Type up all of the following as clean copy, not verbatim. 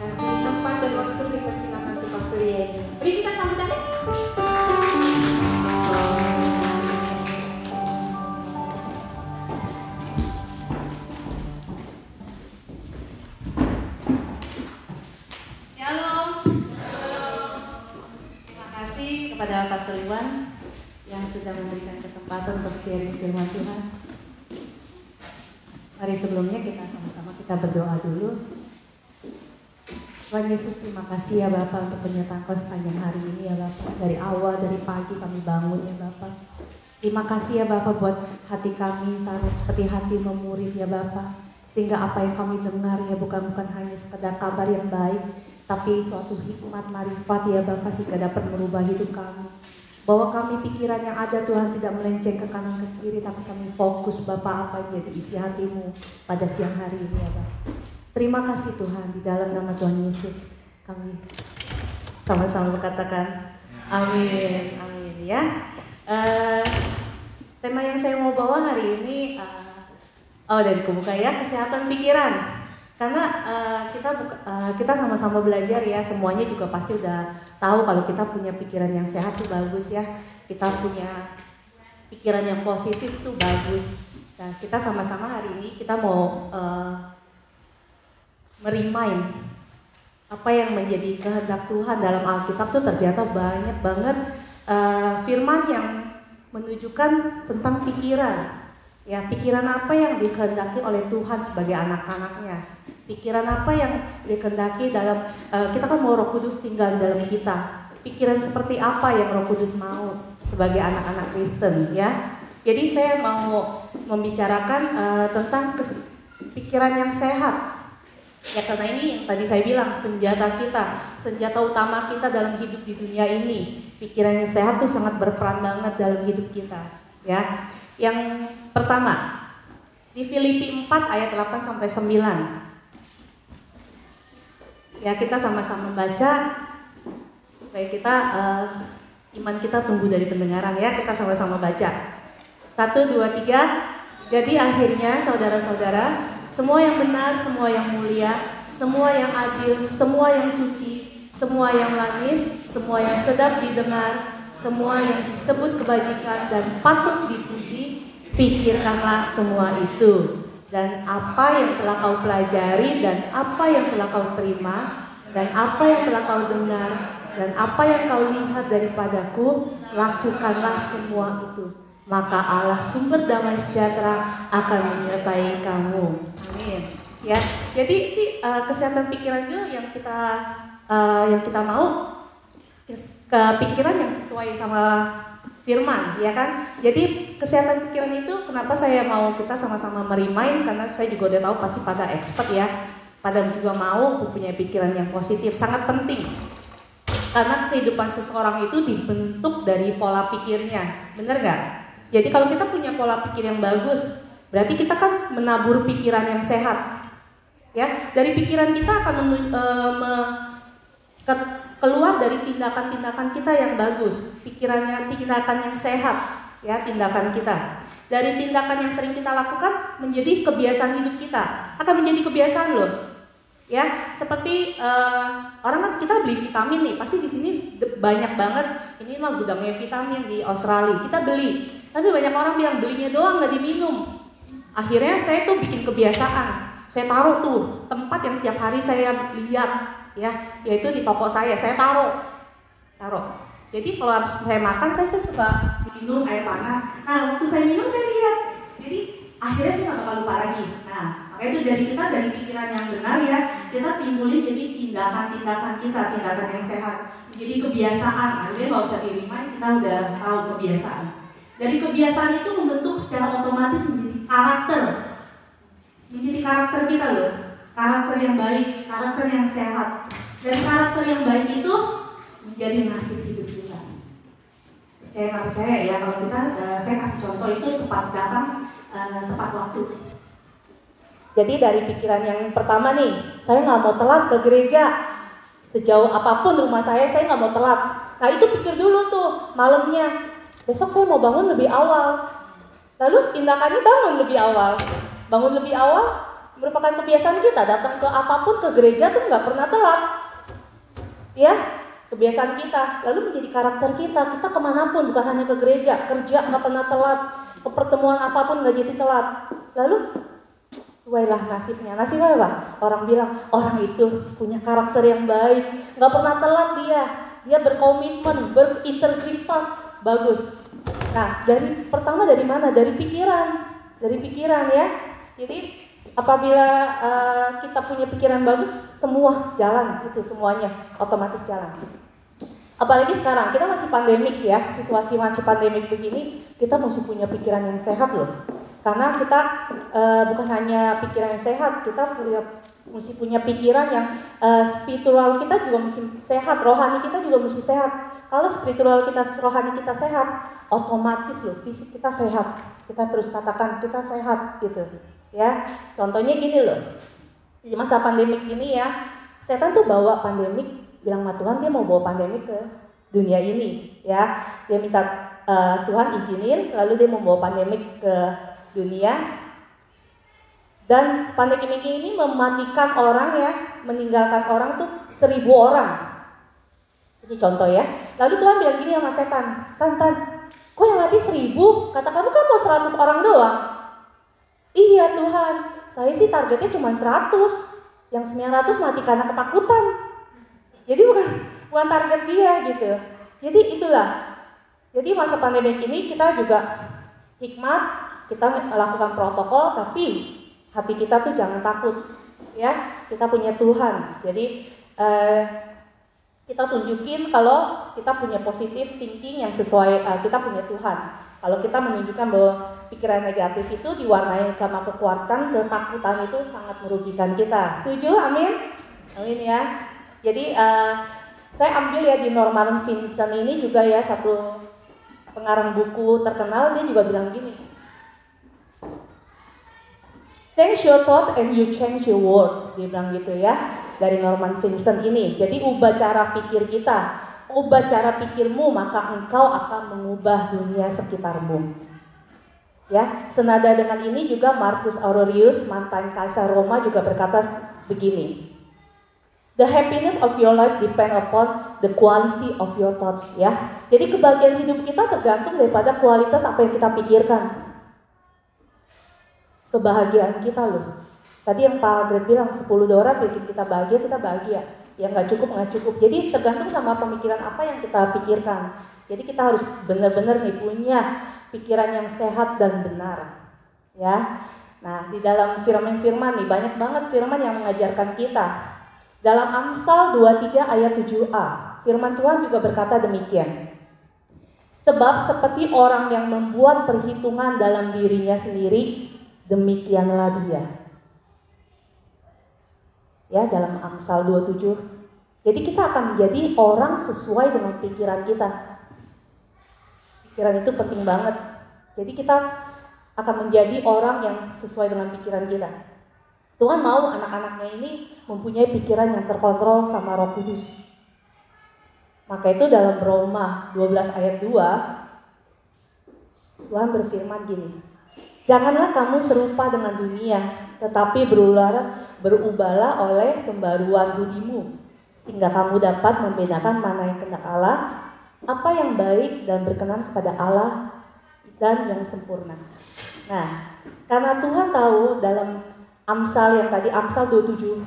Kasih tempat dan waktu dipersilakan untuk Pastor Yeni. Beri kita sambutannya. Shalom. Terima kasih kepada Pastor Iwan yang sudah memberikan kesempatan untuk sharing firman Tuhan. Mari sebelumnya kita sama-sama kita berdoa dulu. Tuhan Yesus, terima kasih ya Bapak untuk penyertaan Kau sepanjang hari ini ya Bapak. Dari awal, dari pagi kami bangun ya Bapak. Terima kasih ya Bapak buat hati kami taruh seperti hati memurid ya Bapak. Sehingga apa yang kami dengar ya bukan hanya sekedar kabar yang baik, tapi suatu hikmat marifat ya Bapak sehingga dapat merubah hidup kami. Bahwa kami pikiran yang ada Tuhan tidak melenceng ke kanan ke kiri, tapi kami fokus Bapak apa yang jadi isi hatimu pada siang hari ini ya Bapak. Terima kasih Tuhan, di dalam nama Tuhan Yesus kami sama-sama berkatakan amin, amin ya. Tema yang saya mau bawa hari ini dari kebuka ya, kesehatan pikiran. Karena kita sama-sama belajar ya, semuanya juga pasti udah tahu kalau kita punya pikiran yang sehat tuh bagus ya. Kita punya pikiran yang positif tuh bagus. Nah, kita sama-sama hari ini kita mau merimain apa yang menjadi kehendak Tuhan dalam Alkitab tuh ternyata banyak banget firman yang menunjukkan tentang pikiran. Ya, pikiran apa yang dikehendaki oleh Tuhan sebagai anak-anaknya. Pikiran apa yang dikehendaki dalam kita kan mau Roh Kudus tinggal dalam kita. Pikiran seperti apa yang Roh Kudus mau sebagai anak-anak Kristen ya. Jadi saya mau membicarakan tentang pikiran yang sehat. Ya karena ini yang tadi saya bilang senjata kita, senjata utama kita dalam hidup di dunia ini. Pikiran yang sehat tuh sangat berperan banget dalam hidup kita, ya. Yang pertama di Filipi 4 ayat 8 sampai 9. Ya kita sama-sama baca supaya kita iman kita tumbuh dari pendengaran ya. Kita sama-sama baca. 1, 2, 3. Jadi akhirnya saudara-saudara, semua yang benar, semua yang mulia, semua yang adil, semua yang suci, semua yang manis, semua yang sedap didengar, semua yang disebut kebajikan dan patut dipuji, pikirkanlah semua itu. Dan apa yang telah kau pelajari, dan apa yang telah kau terima, dan apa yang telah kau dengar, dan apa yang kau lihat daripadaku, lakukanlah semua itu. Maka Allah sumber damai sejahtera akan menyertai kamu. Amin. Ya, jadi ini kesehatan pikiran itu yang kita mau pikiran yang sesuai sama firman, ya kan? Jadi kesehatan pikiran itu kenapa saya mau kita sama-sama merimain, karena saya juga udah tahu pasti pada expert ya, pada juga mau punya pikiran yang positif, sangat penting. Karena kehidupan seseorang itu dibentuk dari pola pikirnya, bener nggak? Jadi kalau kita punya pola pikir yang bagus, berarti kita kan menabur pikiran yang sehat. Ya, dari pikiran kita akan keluar dari tindakan-tindakan kita yang bagus, tindakan yang sehat, ya tindakan kita. Dari tindakan yang sering kita lakukan menjadi kebiasaan hidup kita, akan menjadi kebiasaan loh. Ya, seperti orang kan kita beli vitamin nih, pasti di sini banyak banget. Ini mah gudangnya vitamin di Australia, kita beli. Tapi banyak orang bilang belinya doang nggak diminum. Akhirnya saya tuh bikin kebiasaan. Saya taruh tuh tempat yang setiap hari saya lihat, ya, yaitu di toko saya taruh. Jadi kalau habis saya makan, saya suka minum air panas. Nah, waktu saya minum saya lihat. Jadi akhirnya saya nggak bakal lupa lagi. Nah, makanya itu dari pikiran yang benar ya, kita timbulin jadi tindakan-tindakan kita, tindakan yang sehat. Jadi kebiasaan. Akhirnya nggak usah dirimain, kita udah tahu kebiasaan. Dari kebiasaan itu membentuk secara otomatis menjadi karakter kita loh, karakter yang baik, karakter yang sehat. Dan karakter yang baik itu menjadi nasib hidup kita. Saya nggak percaya ya kalau kita, saya kasih contoh itu tepat datang, tepat waktu. Jadi dari pikiran yang pertama nih, saya nggak mau telat ke gereja. Sejauh apapun rumah saya nggak mau telat. Nah itu pikir dulu tuh malamnya, besok saya mau bangun lebih awal. Lalu tindakannya bangun lebih awal merupakan kebiasaan kita, datang ke apapun, ke gereja tuh nggak pernah telat. Ya, kebiasaan kita, lalu menjadi karakter kita. Kita kemanapun, bukan hanya ke gereja, kerja nggak pernah telat, ke pertemuan apapun nggak jadi telat. Lalu, wailah nasibnya apa? Orang bilang, orang itu punya karakter yang baik, nggak pernah telat dia berkomitmen, berintegritas, bagus. Nah, pertama dari mana? Dari pikiran ya. Jadi apabila kita punya pikiran bagus, semua jalan, itu semuanya otomatis jalan. Apalagi sekarang kita masih pandemik ya, situasi masih pandemik begini, kita mesti punya pikiran yang sehat loh. Karena kita bukan hanya pikiran yang sehat, kita mesti punya pikiran yang spiritual kita juga mesti sehat, rohani kita juga mesti sehat. Kalau spiritual kita, rohani kita sehat, otomatis loh fisik kita sehat. Kita terus katakan kita sehat gitu. Ya, contohnya gini loh, di masa pandemik ini ya, setan tuh bawa pandemik, bilang sama Tuhan dia mau bawa pandemik ke dunia ini, ya. Dia minta Tuhan izinin, lalu dia mau bawa pandemik ke dunia, dan pandemik ini mematikan orang ya, meninggalkan orang tuh 1.000 orang. Ini contoh ya. Lalu Tuhan bilang gini sama setan, Tan, kok yang mati 1.000? Kata kamu kan mau 100 orang doang. Iya Tuhan, saya sih targetnya cuma 100, yang 900 mati karena ketakutan. Jadi bukan target dia gitu. Jadi itulah. Jadi masa pandemi ini kita juga hikmat, kita melakukan protokol, tapi hati kita tuh jangan takut. Ya, kita punya Tuhan. Jadi kita tunjukin kalau kita punya positive thinking yang sesuai, kita punya Tuhan. Kalau kita menunjukkan bahwa pikiran negatif itu diwarnai sama kekuatan, ketakutan itu sangat merugikan kita. Setuju? Amin? Amin ya. Jadi saya ambil ya di Norman Vincent ini juga ya, satu pengarang buku terkenal, dia juga bilang gini, change your thought and you change your words. Dia bilang gitu ya, dari Norman Vincent ini. Jadi ubah cara pikir kita, ubah cara pikirmu, maka engkau akan mengubah dunia sekitarmu. Ya, senada dengan ini juga Marcus Aurelius, mantan kaisar Roma, juga berkata begini, the happiness of your life depend upon the quality of your thoughts. Ya, jadi kebahagiaan hidup kita tergantung daripada kualitas apa yang kita pikirkan. Kebahagiaan kita loh. Tadi yang Pak Greg bilang 10 dolar bikin kita bahagia. Ya nggak cukup. Jadi tergantung sama pemikiran apa yang kita pikirkan. Jadi kita harus benar-benar nih punya pikiran yang sehat dan benar. Ya. Nah, di dalam firman-firman nih banyak banget firman yang mengajarkan kita. Dalam Amsal 23 ayat 7a, firman Tuhan juga berkata demikian. Sebab seperti orang yang membuat perhitungan dalam dirinya sendiri, demikianlah dia. Ya, dalam Amsal 27. Jadi kita akan menjadi orang sesuai dengan pikiran kita. Pikiran itu penting banget. Jadi kita akan menjadi orang yang sesuai dengan pikiran kita. Tuhan mau anak-anaknya ini mempunyai pikiran yang terkontrol sama Roh Kudus. Maka itu dalam Roma 12 ayat 2, Tuhan berfirman gini, janganlah kamu serupa dengan dunia, tetapi berubahlah oleh pembaruan budimu, sehingga kamu dapat membedakan mana yang kehendak Allah, apa yang baik dan berkenan kepada Allah, dan yang sempurna. Nah, karena Tuhan tahu dalam Amsal yang tadi, Amsal 23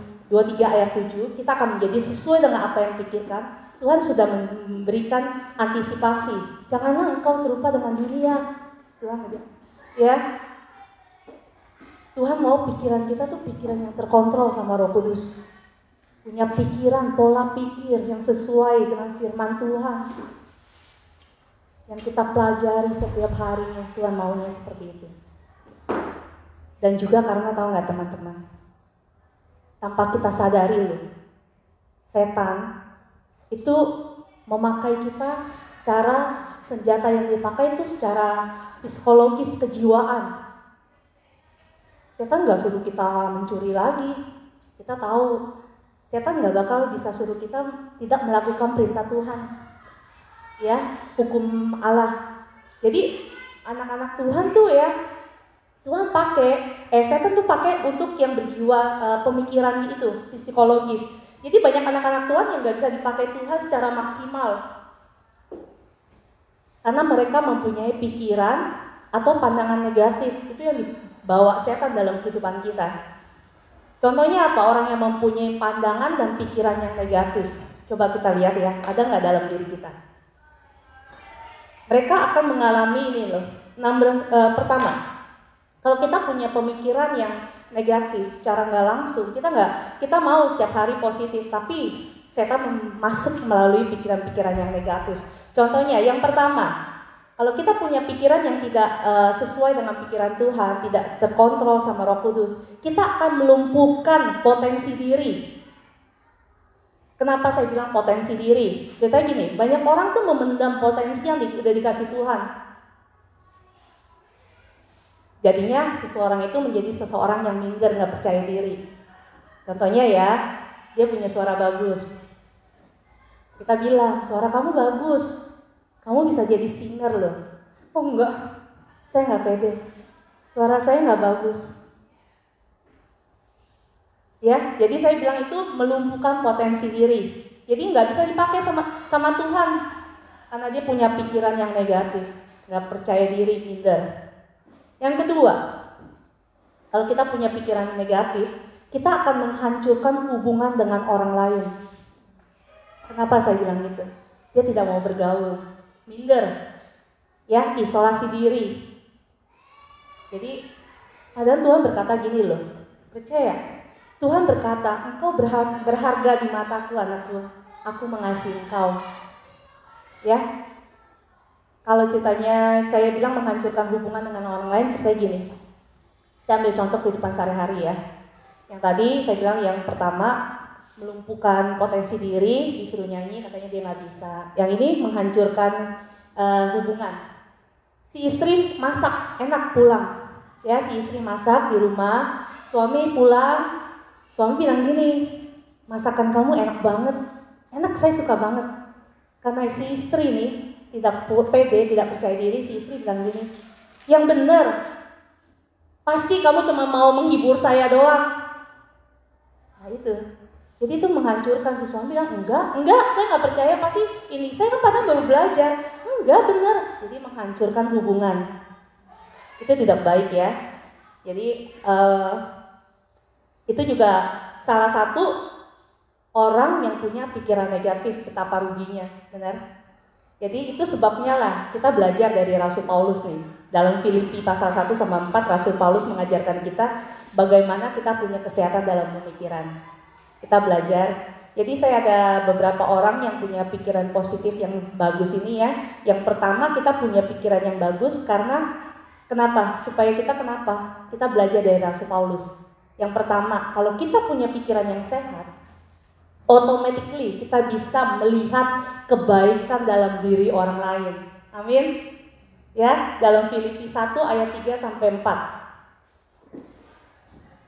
ayat 7, kita akan menjadi sesuai dengan apa yang pikirkan. Tuhan sudah memberikan antisipasi. Janganlah engkau serupa dengan dunia. Tuhan bilang, ya. Tuhan mau pikiran kita tuh pikiran yang terkontrol sama Roh Kudus. Punya pikiran, pola pikir yang sesuai dengan firman Tuhan. Yang kita pelajari setiap harinya, Tuhan maunya seperti itu. Dan juga karena tahu nggak teman-teman, tanpa kita sadari loh, setan itu memakai kita secara senjata yang dipakai itu secara psikologis, kejiwaan. Setan nggak suruh kita mencuri lagi. Kita tahu setan nggak bakal bisa suruh kita tidak melakukan perintah Tuhan, ya, hukum Allah. Jadi anak-anak Tuhan tuh ya, Tuhan setan tuh pakai untuk yang berjiwa pemikiran itu, psikologis. Jadi banyak anak-anak Tuhan yang gak bisa dipakai Tuhan secara maksimal. Karena mereka mempunyai pikiran atau pandangan negatif, itu yang dibawa setan dalam kehidupan kita. Contohnya apa? Orang yang mempunyai pandangan dan pikiran yang negatif. Coba kita lihat ya, ada nggak dalam diri kita? Mereka akan mengalami ini loh. Pertama, kalau kita punya pemikiran yang negatif, cara nggak langsung, kita mau setiap hari positif, tapi setan masuk melalui pikiran-pikiran yang negatif. Contohnya, yang pertama, kalau kita punya pikiran yang tidak sesuai dengan pikiran Tuhan, tidak terkontrol sama Roh Kudus, kita akan melumpuhkan potensi diri. Kenapa saya bilang potensi diri? Ceritanya gini, banyak orang tuh memendam potensi yang udah dikasih Tuhan. Jadinya seseorang itu menjadi seseorang yang minder, gak percaya diri. Contohnya ya, dia punya suara bagus. Kita bilang, suara kamu bagus. Kamu bisa jadi singer loh. Oh enggak, saya nggak pede. Suara saya nggak bagus. Ya, jadi saya bilang itu melumpuhkan potensi diri. Jadi nggak bisa dipakai sama Tuhan, karena dia punya pikiran yang negatif, nggak percaya diri, minder. Yang kedua, kalau kita punya pikiran negatif, kita akan menghancurkan hubungan dengan orang lain. Kenapa saya bilang gitu? Dia tidak mau bergaul. Minder, ya, isolasi diri. Jadi kadang Tuhan berkata gini loh, percaya. Tuhan berkata, engkau berharga di mataku anakku, aku mengasihi engkau. Ya, kalau ceritanya saya bilang menghancurkan hubungan dengan orang lain, ceritanya gini. Saya ambil contoh kehidupan sehari-hari ya. Yang tadi saya bilang yang pertama, melumpuhkan potensi diri, disuruh nyanyi, katanya dia nggak bisa. Yang ini menghancurkan hubungan. Si istri masak, enak pulang. Ya, si istri masak di rumah, suami pulang, suami bilang gini, masakan kamu enak banget. Enak, saya suka banget. Karena si istri nih tidak pede, tidak percaya diri, si istri bilang gini, yang bener, pasti kamu cuma mau menghibur saya doang. Nah itu. Jadi itu menghancurkan. Si suami bilang, enggak, saya nggak percaya, pasti ini, saya kan padahal baru belajar. Enggak, bener. Jadi menghancurkan hubungan. Itu tidak baik ya. Jadi itu juga salah satu orang yang punya pikiran negatif, betapa ruginya, benar? Jadi itu sebabnya lah kita belajar dari Rasul Paulus nih. Dalam Filipi pasal 1 sampai 4, Rasul Paulus mengajarkan kita bagaimana kita punya kesehatan dalam pemikiran. Kita belajar. Jadi saya ada beberapa orang yang punya pikiran positif yang bagus ini ya. Yang pertama, kita punya pikiran yang bagus karena kenapa? Supaya kita Kita belajar dari Rasul Paulus. Yang pertama, kalau kita punya pikiran yang sehat, automatically kita bisa melihat kebaikan dalam diri orang lain. Amin. Ya, dalam Filipi 1 ayat 3 sampai 4.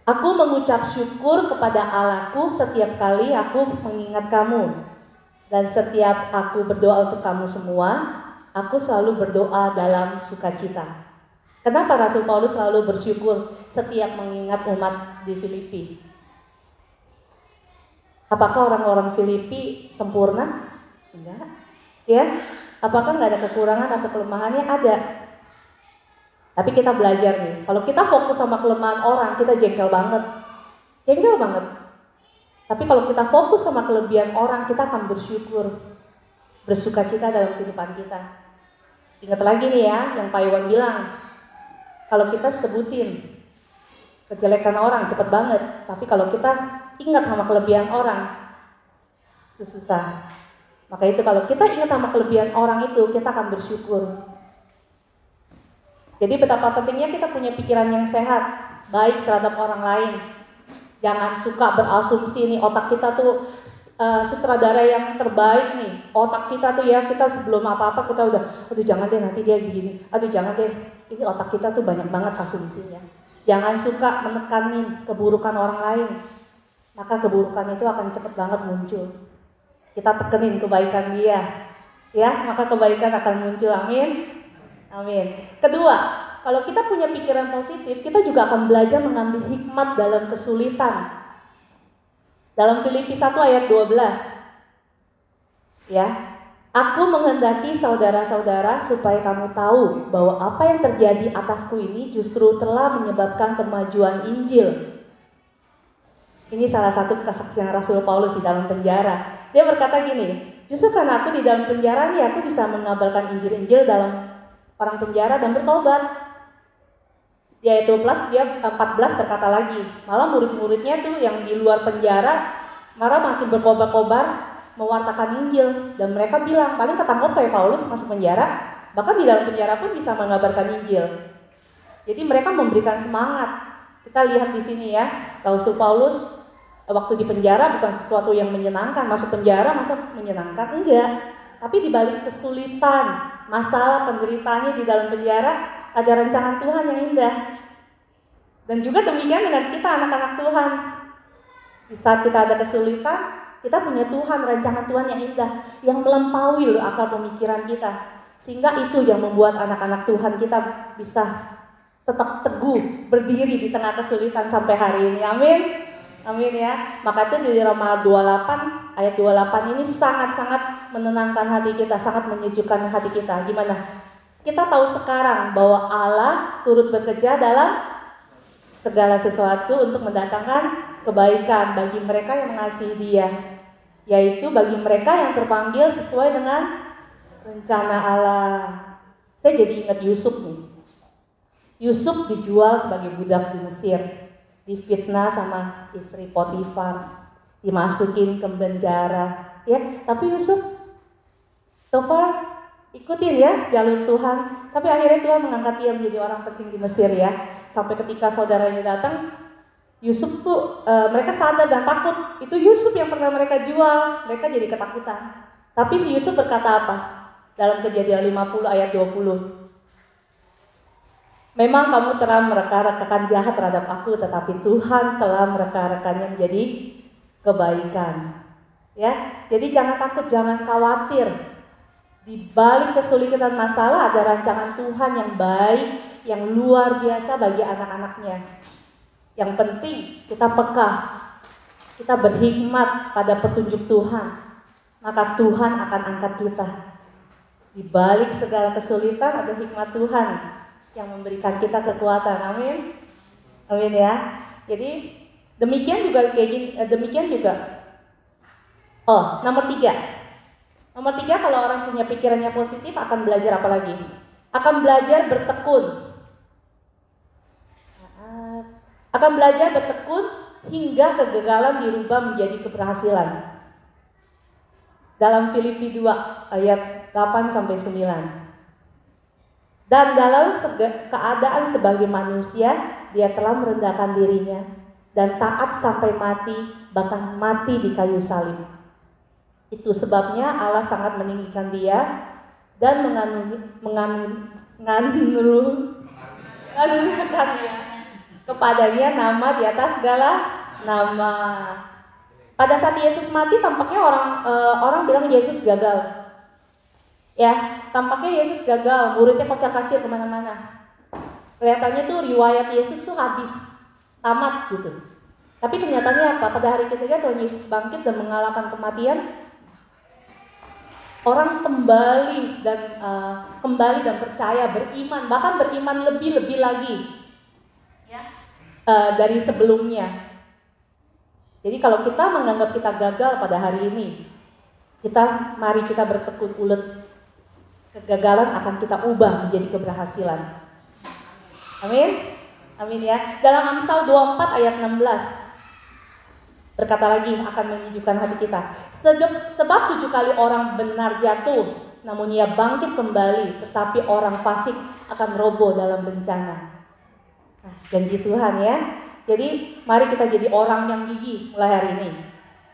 Aku mengucap syukur kepada Allahku setiap kali aku mengingat kamu. Dan setiap aku berdoa untuk kamu semua, aku selalu berdoa dalam sukacita. Kenapa Rasul Paulus selalu bersyukur setiap mengingat umat di Filipi? Apakah orang-orang Filipi sempurna? Enggak. Ya? Apakah nggak ada kekurangan atau kelemahannya? Ada. Tapi kita belajar nih, kalau kita fokus sama kelemahan orang, kita jengkel banget. Tapi kalau kita fokus sama kelebihan orang, kita akan bersyukur, bersukacita dalam kehidupan kita. Ingat lagi nih ya, yang Pak Iwan bilang, kalau kita sebutin kejelekan orang cepet banget, tapi kalau kita ingat sama kelebihan orang, itu susah. Maka itu kalau kita ingat sama kelebihan orang itu, kita akan bersyukur. Jadi betapa pentingnya kita punya pikiran yang sehat, baik terhadap orang lain. Jangan suka berasumsi nih otak kita tuh sutradara yang terbaik nih. Otak kita tuh ya, kita sebelum apa-apa kita udah, aduh jangan deh nanti dia begini, aduh jangan deh, ini otak kita tuh banyak banget asumsinya. Jangan suka menekanin keburukan orang lain, maka keburukan itu akan cepet banget muncul. Kita tekenin kebaikan dia, ya maka kebaikan akan muncul. Amin. Amin. Kedua, Kalau kita punya pikiran positif, kita juga akan belajar mengambil hikmat dalam kesulitan. Dalam Filipi 1 ayat 12. Ya, aku menghendaki saudara-saudara supaya kamu tahu bahwa apa yang terjadi atasku ini justru telah menyebabkan kemajuan Injil. Ini salah satu kesaksian Rasul Paulus di dalam penjara. Dia berkata gini, justru karena aku di dalam penjara nih, aku bisa mengabarkan Injil-Injil dalam orang penjara dan bertobat. Di ayat 12, dia 14 berkata lagi, malah murid-muridnya tuh yang di luar penjara malah makin berkobar-kobar mewartakan Injil. Dan mereka bilang, paling ketangkep kayak Paulus masuk penjara, bahkan di dalam penjara pun bisa mengabarkan Injil. Jadi mereka memberikan semangat. Kita lihat di sini ya, Rasul Paulus waktu di penjara bukan sesuatu yang menyenangkan. Masuk penjara masa menyenangkan? Enggak. Tapi di balik kesulitan, masalah, penderitaannya di dalam penjara, ada rancangan Tuhan yang indah. Dan juga demikian dengan kita anak-anak Tuhan. Di saat kita ada kesulitan, kita punya Tuhan, rancangan Tuhan yang indah, yang melampaui akal pemikiran kita. Sehingga itu yang membuat anak-anak Tuhan kita bisa tetap teguh, berdiri di tengah kesulitan sampai hari ini. Amin. Amin ya. Maka itu di Roma 28 ayat 28 ini sangat-sangat menenangkan hati kita, sangat menyejukkan hati kita. Gimana? Kita tahu sekarang bahwa Allah turut bekerja dalam segala sesuatu untuk mendatangkan kebaikan bagi mereka yang mengasihi Dia, yaitu bagi mereka yang terpanggil sesuai dengan rencana Allah. Saya jadi ingat Yusuf nih. Yusuf dijual sebagai budak di Mesir, difitnah sama istri Potifar, dimasukin ke penjara, ya. Tapi Yusuf so far ikutin ya jalur Tuhan. Tapi akhirnya Tuhan mengangkat dia menjadi orang penting di Mesir ya. Sampai ketika saudaranya datang, Yusuf tuh mereka sadar dan takut. Itu Yusuf yang pernah mereka jual. Mereka jadi ketakutan. Tapi Yusuf berkata apa? Dalam Kejadian 50 ayat 20. Memang kamu telah mereka-rekakan jahat terhadap aku, tetapi Tuhan telah mereka-rekannya menjadi kebaikan. Ya, jadi jangan takut, jangan khawatir. Di balik kesulitan masalah ada rancangan Tuhan yang baik, yang luar biasa bagi anak-anaknya. Yang penting kita peka, kita berhikmat pada petunjuk Tuhan, maka Tuhan akan angkat kita. Di balik segala kesulitan ada hikmat Tuhan yang memberikan kita kekuatan. Amin. Amin ya. Jadi demikian juga kayak gini, demikian juga. Oh, nomor 3. Nomor 3, kalau orang punya pikirannya positif akan belajar apa lagi? Akan belajar bertekun. Akan belajar bertekun hingga kegagalan dirubah menjadi keberhasilan. Dalam Filipi 2 ayat 8-9. Dan dalam keadaan sebagai manusia, dia telah merendahkan dirinya dan taat sampai mati, bahkan mati di kayu salib. Itu sebabnya Allah sangat meninggikan dia dan menganugerakannya kepadanya nama di atas segala nama. Pada saat Yesus mati, tampaknya orang bilang Yesus gagal. Ya, tampaknya Yesus gagal, muridnya kocar-kacir kemana-mana. Kelihatannya tuh riwayat Yesus tuh habis, tamat gitu. Tapi kenyataannya apa? Pada hari ketiga Tuhan Yesus bangkit dan mengalahkan kematian. Orang kembali dan percaya, beriman, bahkan beriman lebih lagi ya, dari sebelumnya. Jadi kalau kita menganggap kita gagal pada hari ini, mari kita bertekun ulet. Kegagalan akan kita ubah menjadi keberhasilan. Amin. Amin ya. Dalam Amsal 24 ayat 16 berkata lagi, akan menyejukkan hati kita. Sebab 7 kali orang benar jatuh, namun ia bangkit kembali, tetapi orang fasik akan roboh dalam bencana. Nah, janji Tuhan ya. Jadi mari kita jadi orang yang gigih mulai hari ini.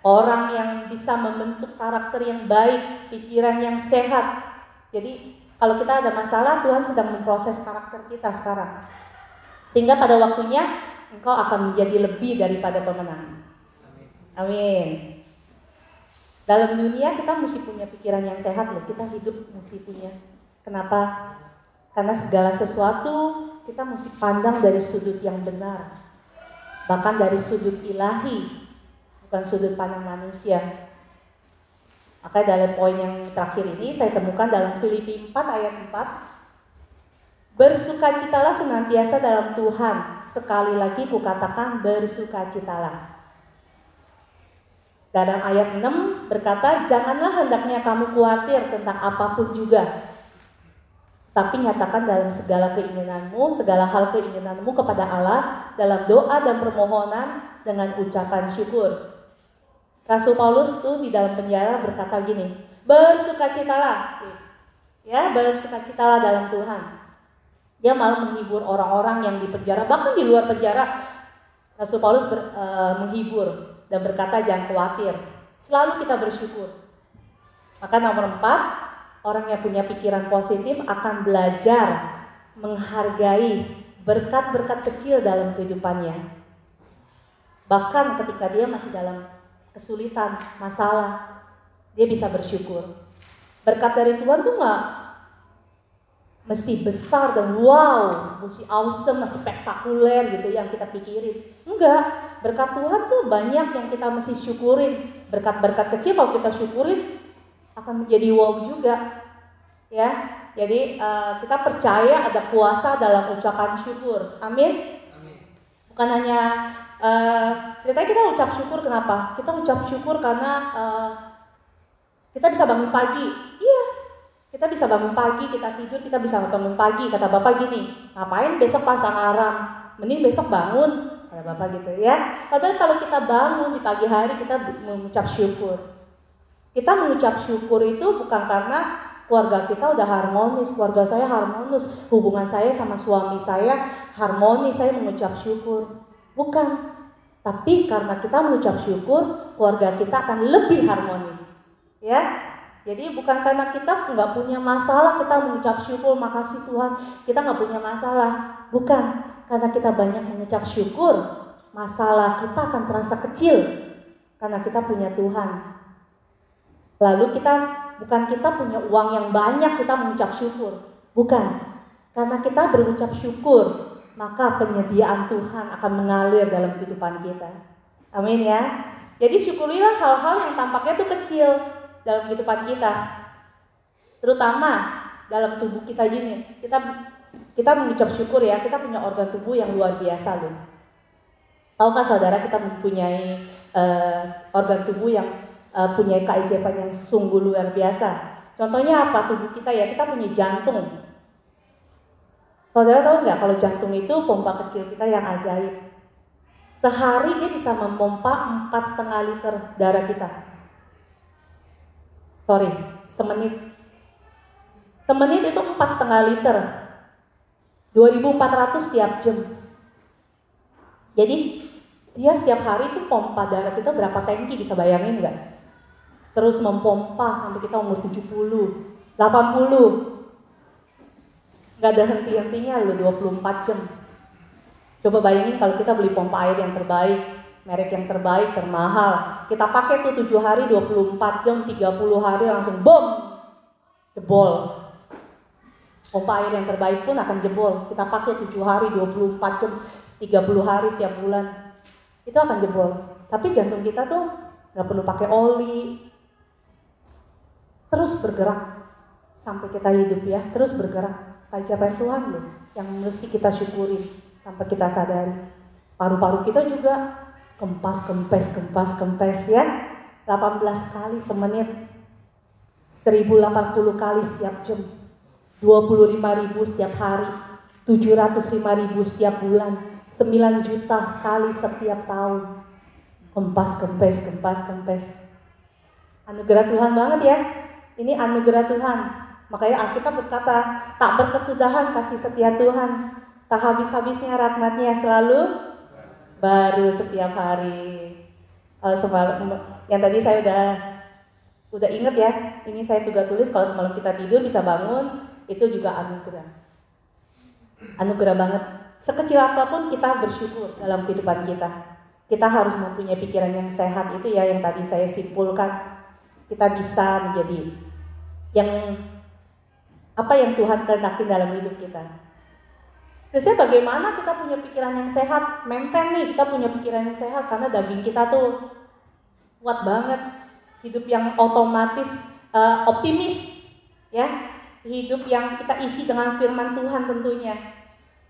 Orang yang bisa membentuk karakter yang baik, pikiran yang sehat. Jadi kalau kita ada masalah, Tuhan sedang memproses karakter kita sekarang. Sehingga pada waktunya engkau akan menjadi lebih daripada pemenang. Amin. Dalam dunia kita mesti punya pikiran yang sehat loh. Kita hidup mesti punya. Kenapa? Karena segala sesuatu kita mesti pandang dari sudut yang benar. Bahkan dari sudut ilahi, bukan sudut pandang manusia. Maka dalam poin yang terakhir ini saya temukan dalam Filipi 4 ayat 4. Bersukacitalah senantiasa dalam Tuhan. Sekali lagi kukatakan bersukacitalah. Dalam ayat 6 berkata, janganlah hendaknya kamu khawatir tentang apapun juga. Tapi nyatakan dalam segala keinginanmu, segala hal keinginanmu kepada Allah, dalam doa dan permohonan dengan ucapan syukur. Rasul Paulus tuh di dalam penjara berkata gini, bersukacitalah. Ya, bersukacitalah dalam Tuhan. Dia malah menghibur orang-orang yang di penjara, bahkan di luar penjara. Rasul Paulus menghibur dan berkata jangan khawatir, selalu kita bersyukur. Maka nomor 4, orang yang punya pikiran positif akan belajar menghargai berkat-berkat kecil dalam kehidupannya. Bahkan ketika dia masih dalam kesulitan, masalah, dia bisa bersyukur. Berkat dari Tuhan tuh gak mesti besar dan wow, mesti awesome, spektakuler gitu yang kita pikirin. Enggak, berkat Tuhan tuh banyak yang kita mesti syukurin. Berkat-berkat kecil kalau kita syukurin akan menjadi wow juga. Ya, jadi kita percaya ada kuasa dalam ucapan syukur. Amin. Bukan hanya ceritanya kita ucap syukur, kenapa? Kita ucap syukur karena kita bisa bangun pagi. Iya, kita bisa bangun pagi, kita tidur, kita bisa bangun pagi. Kata Bapak gini, ngapain besok pasang alarm? Mending besok bangun, kata Bapak gitu ya. Padahal kalau kita bangun di pagi hari, kita mengucap syukur. Kita mengucap syukur itu bukan karena keluarga kita udah harmonis, keluarga saya harmonis, hubungan saya sama suami saya harmonis, saya mengucap syukur. Bukan. Tapi karena kita mengucap syukur, keluarga kita akan lebih harmonis. Ya, jadi bukan karena kita nggak punya masalah kita mengucap syukur, makasih Tuhan, kita nggak punya masalah. Bukan, karena kita banyak mengucap syukur, masalah kita akan terasa kecil karena kita punya Tuhan. Lalu bukan kita punya uang yang banyak kita mengucap syukur, bukan. Karena kita berucap syukur, maka penyediaan Tuhan akan mengalir dalam kehidupan kita. Amin ya. Jadi syukurilah hal-hal yang tampaknya itu kecil dalam kehidupan kita, terutama dalam tubuh kita gini. Kita mengucap syukur ya, kita punya organ tubuh yang luar biasa loh. Tahukah saudara kita mempunyai organ tubuh yang punya keajaiban yang sungguh luar biasa. Contohnya apa tubuh kita ya? Kita punya jantung. Saudara tahu nggak kalau jantung itu pompa kecil kita yang ajaib. Sehari dia bisa memompa 4,5 liter darah kita. Semenit itu 4,5 liter, 2.400 tiap jam. Jadi dia setiap hari itu pompa darah kita berapa tangki, bisa bayangin nggak? Terus mempompa sampai kita umur 70, 80, nggak ada henti-hentinya loh, 24 jam. Coba bayangin kalau kita beli pompa air yang terbaik, merek yang terbaik, termahal. Kita pakai tuh 7 hari, 24 jam, 30 hari langsung bom, jebol. Pompa air yang terbaik pun akan jebol. Kita pakai 7 hari, 24 jam, 30 hari setiap bulan. Itu akan jebol. Tapi jantung kita tuh gak perlu pakai oli. Terus bergerak sampai kita hidup ya, terus bergerak. Keajaiban Tuhan loh, yang mesti kita syukurin tanpa kita sadari. Paru-paru kita juga kempes ya, 18 kali semenit, 1080 kali setiap jam, 25.000 setiap hari, 705.000 setiap bulan, 9 juta kali setiap tahun. Kempes. Anugerah Tuhan banget ya, ini anugerah Tuhan. Makanya Alkitab berkata, tak berkesudahan kasih setia Tuhan, tak habis-habisnya rahmatnya selalu baru setiap hari. Semalam, yang tadi saya udah inget ya, ini saya juga tulis kalau semalam kita tidur bisa bangun, itu juga anugerah. Anugerah banget. Sekecil apapun kita bersyukur dalam kehidupan kita. Kita harus mempunyai pikiran yang sehat, itu ya yang tadi saya simpulkan. Kita bisa menjadi apa yang Tuhan kehendaki dalam hidup kita. Terusnya bagaimana kita punya pikiran yang sehat, maintain nih kita punya pikiran yang sehat karena daging kita tuh kuat banget, hidup yang otomatis optimis, ya, hidup yang kita isi dengan firman Tuhan tentunya.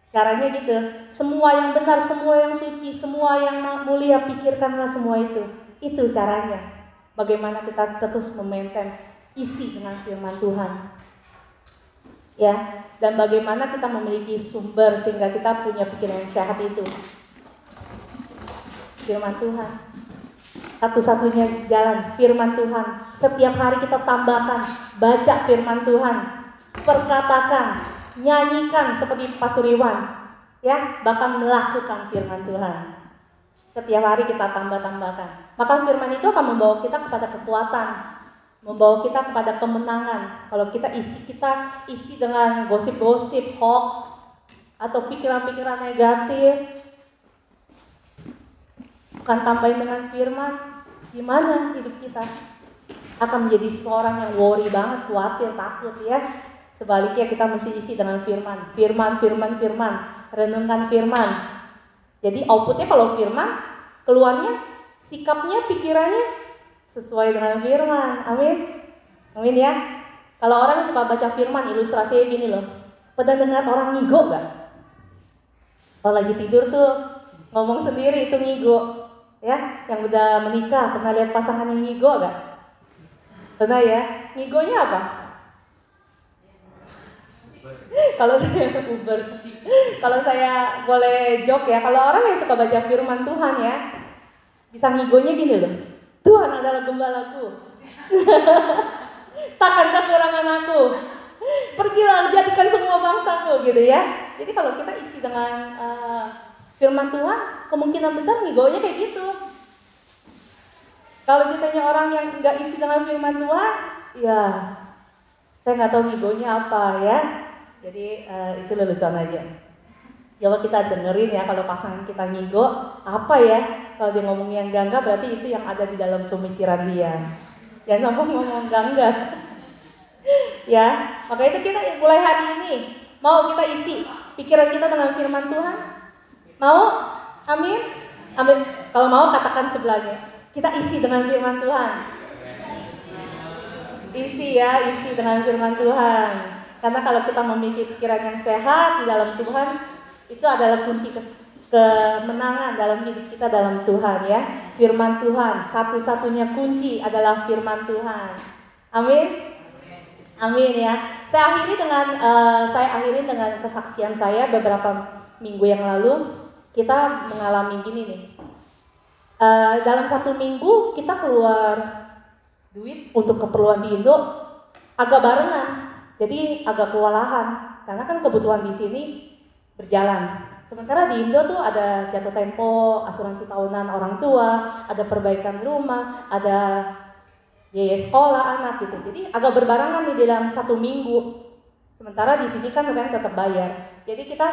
Caranya gitu, semua yang benar, semua yang suci, semua yang mulia, pikirkanlah semua itu. Itu caranya. Bagaimana kita terus memaintain isi dengan firman Tuhan. Ya, dan bagaimana kita memiliki sumber sehingga kita punya pikiran yang sehat itu. Firman Tuhan. Satu-satunya jalan firman Tuhan. Setiap hari kita tambahkan, baca firman Tuhan, perkatakan, nyanyikan seperti Pastor Iwan, ya, bahkan melakukan firman Tuhan. Setiap hari kita tambah-tambahkan. Maka firman itu akan membawa kita kepada kekuatan, membawa kita kepada kemenangan. Kalau kita isi dengan gosip-gosip, hoax, atau pikiran-pikiran negatif, bukan tambahin dengan firman, gimana hidup kita? Akan menjadi seorang yang worry banget, khawatir, takut, ya. Sebaliknya kita mesti isi dengan firman, renungkan firman. Jadi outputnya kalau firman, keluarnya sikapnya, pikirannya sesuai dengan firman. Amin. Amin ya. Kalau orang suka baca firman, ilustrasinya gini loh. Pernah dengar orang ngigo gak? Kalau lagi tidur tuh ngomong sendiri itu ngigo. Ya, yang udah menikah pernah lihat pasangan yang ngigo gak? Pernah ya? Ngigonya apa? Kalau saya Uber, kalau saya boleh joke ya, kalau orang yang suka baca firman Tuhan ya, bisa ngigonya gini loh. Tuhan adalah gembalaku. Takkan kekurangan aku. Pergilah jadikan semua bangsaku gitu ya. Jadi kalau kita isi dengan firman Tuhan, kemungkinan besar ngigonya kayak gitu. Kalau ditanya orang yang nggak isi dengan firman Tuhan, ya saya nggak tahu ngigonya apa ya. Jadi itu lelucon aja. Coba kita dengerin ya kalau pasangan kita ngigo, apa ya? Kalau dia ngomong yang enggak berarti itu yang ada di dalam pemikiran dia. Jangan sampai ngomong enggak. Ya, maka itu kita mulai hari ini mau kita isi pikiran kita dengan firman Tuhan. Mau? Amin. Amin. Kalau mau katakan sebelahnya. Kita isi dengan firman Tuhan. Isi ya, isi dengan firman Tuhan. Karena kalau kita memiliki pikiran yang sehat di dalam Tuhan, itu adalah kunci kemenangan dalam hidup kita dalam Tuhan ya. Firman Tuhan, satu-satunya kunci adalah firman Tuhan. Amin. Amin ya. Saya akhiri dengan kesaksian saya beberapa minggu yang lalu. Kita mengalami gini nih. Dalam 1 minggu kita keluar duit untuk keperluan di Indo agak barengan. Jadi agak kewalahan karena kan kebutuhan di sini berjalan. Sementara di Indo tuh ada jatuh tempo, asuransi tahunan orang tua, ada perbaikan rumah, ada biaya sekolah anak gitu. Jadi agak berbarengan nih dalam 1 minggu. Sementara di sini kan rent tetap bayar. Jadi kita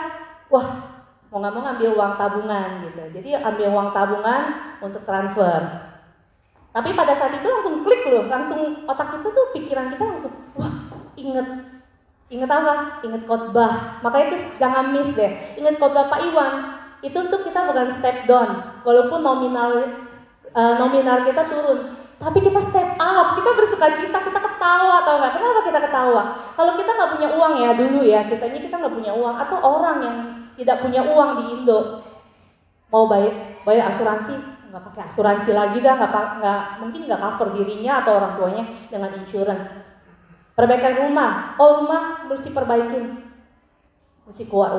mau nggak mau ngambil uang tabungan gitu. Jadi ambil uang tabungan untuk transfer. Tapi pada saat itu langsung klik loh, langsung otak kita tuh pikiran kita langsung inget apa? Inget khotbah. Makanya itu jangan miss deh. Inget khotbah Pak Iwan. Itu tuh kita bukan step down, walaupun nominal kita turun, tapi kita step up. Kita bersukacita, kita ketawa, tau nggak? Kenapa kita ketawa? Kalau kita nggak punya uang ya dulu ya, ceritanya kita nggak punya uang, atau orang yang tidak punya uang di Indo mau bayar asuransi, nggak pakai asuransi lagi dah, mungkin nggak cover dirinya atau orang tuanya dengan insurance. Perbaikan rumah, rumah mesti perbaikin, mesti keluar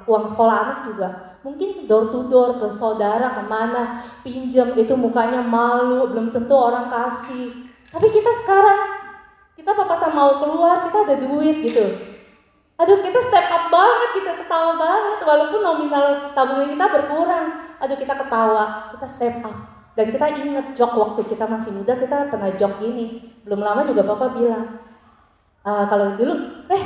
uang sekolah anak juga, mungkin door to door ke saudara kemana, pinjam itu mukanya malu, belum tentu orang kasih. Tapi kita sekarang, kita papasan mau keluar, kita ada duit gitu. Aduh kita step up banget, kita ketawa banget, walaupun nominal tabungan kita berkurang. Aduh kita ketawa, kita step up. Dan kita inget jok waktu kita masih muda, kita pernah jok gini. Belum lama juga Bapak bilang, kalau dulu,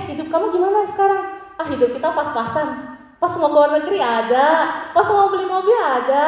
hidup kamu gimana sekarang? Hidup kita pas-pasan. Pas mau keluar negeri ada, pas mau beli mobil ada.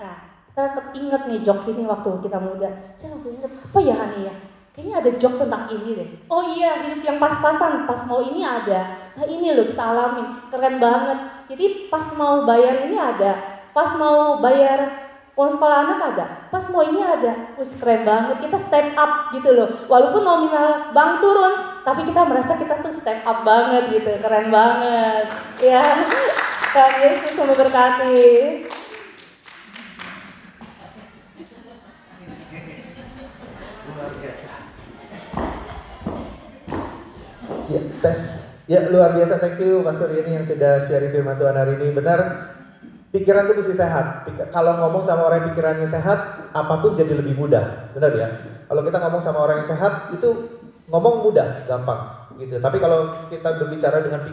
Nah, kita inget nih jok ini waktu kita muda. Saya langsung inget, apa ya Hani ya? Kayaknya ada jok tentang ini deh. Oh iya, hidup yang pas-pasan, pas mau ini ada. Nah ini loh kita alamin, keren banget. Jadi pas mau bayar ini ada, pas mau bayar uang sekolah anak ada, pas mau ini ada. Wih, keren banget, kita step up gitu loh. Walaupun nominal bank turun, tapi kita merasa kita tuh step up banget gitu, keren banget. Ya, Tuhan Yesus memberkati. Ya, tes. Ya, luar biasa, thank you Pastor Yeni yang sudah sharing firman Tuhan hari ini. Benar, pikiran itu mesti sehat. Kalau ngomong sama orang yang pikirannya sehat, apapun jadi lebih mudah. Benar ya? Kalau kita ngomong sama orang yang sehat, itu ngomong mudah, gampang gitu. Tapi kalau kita berbicara dengan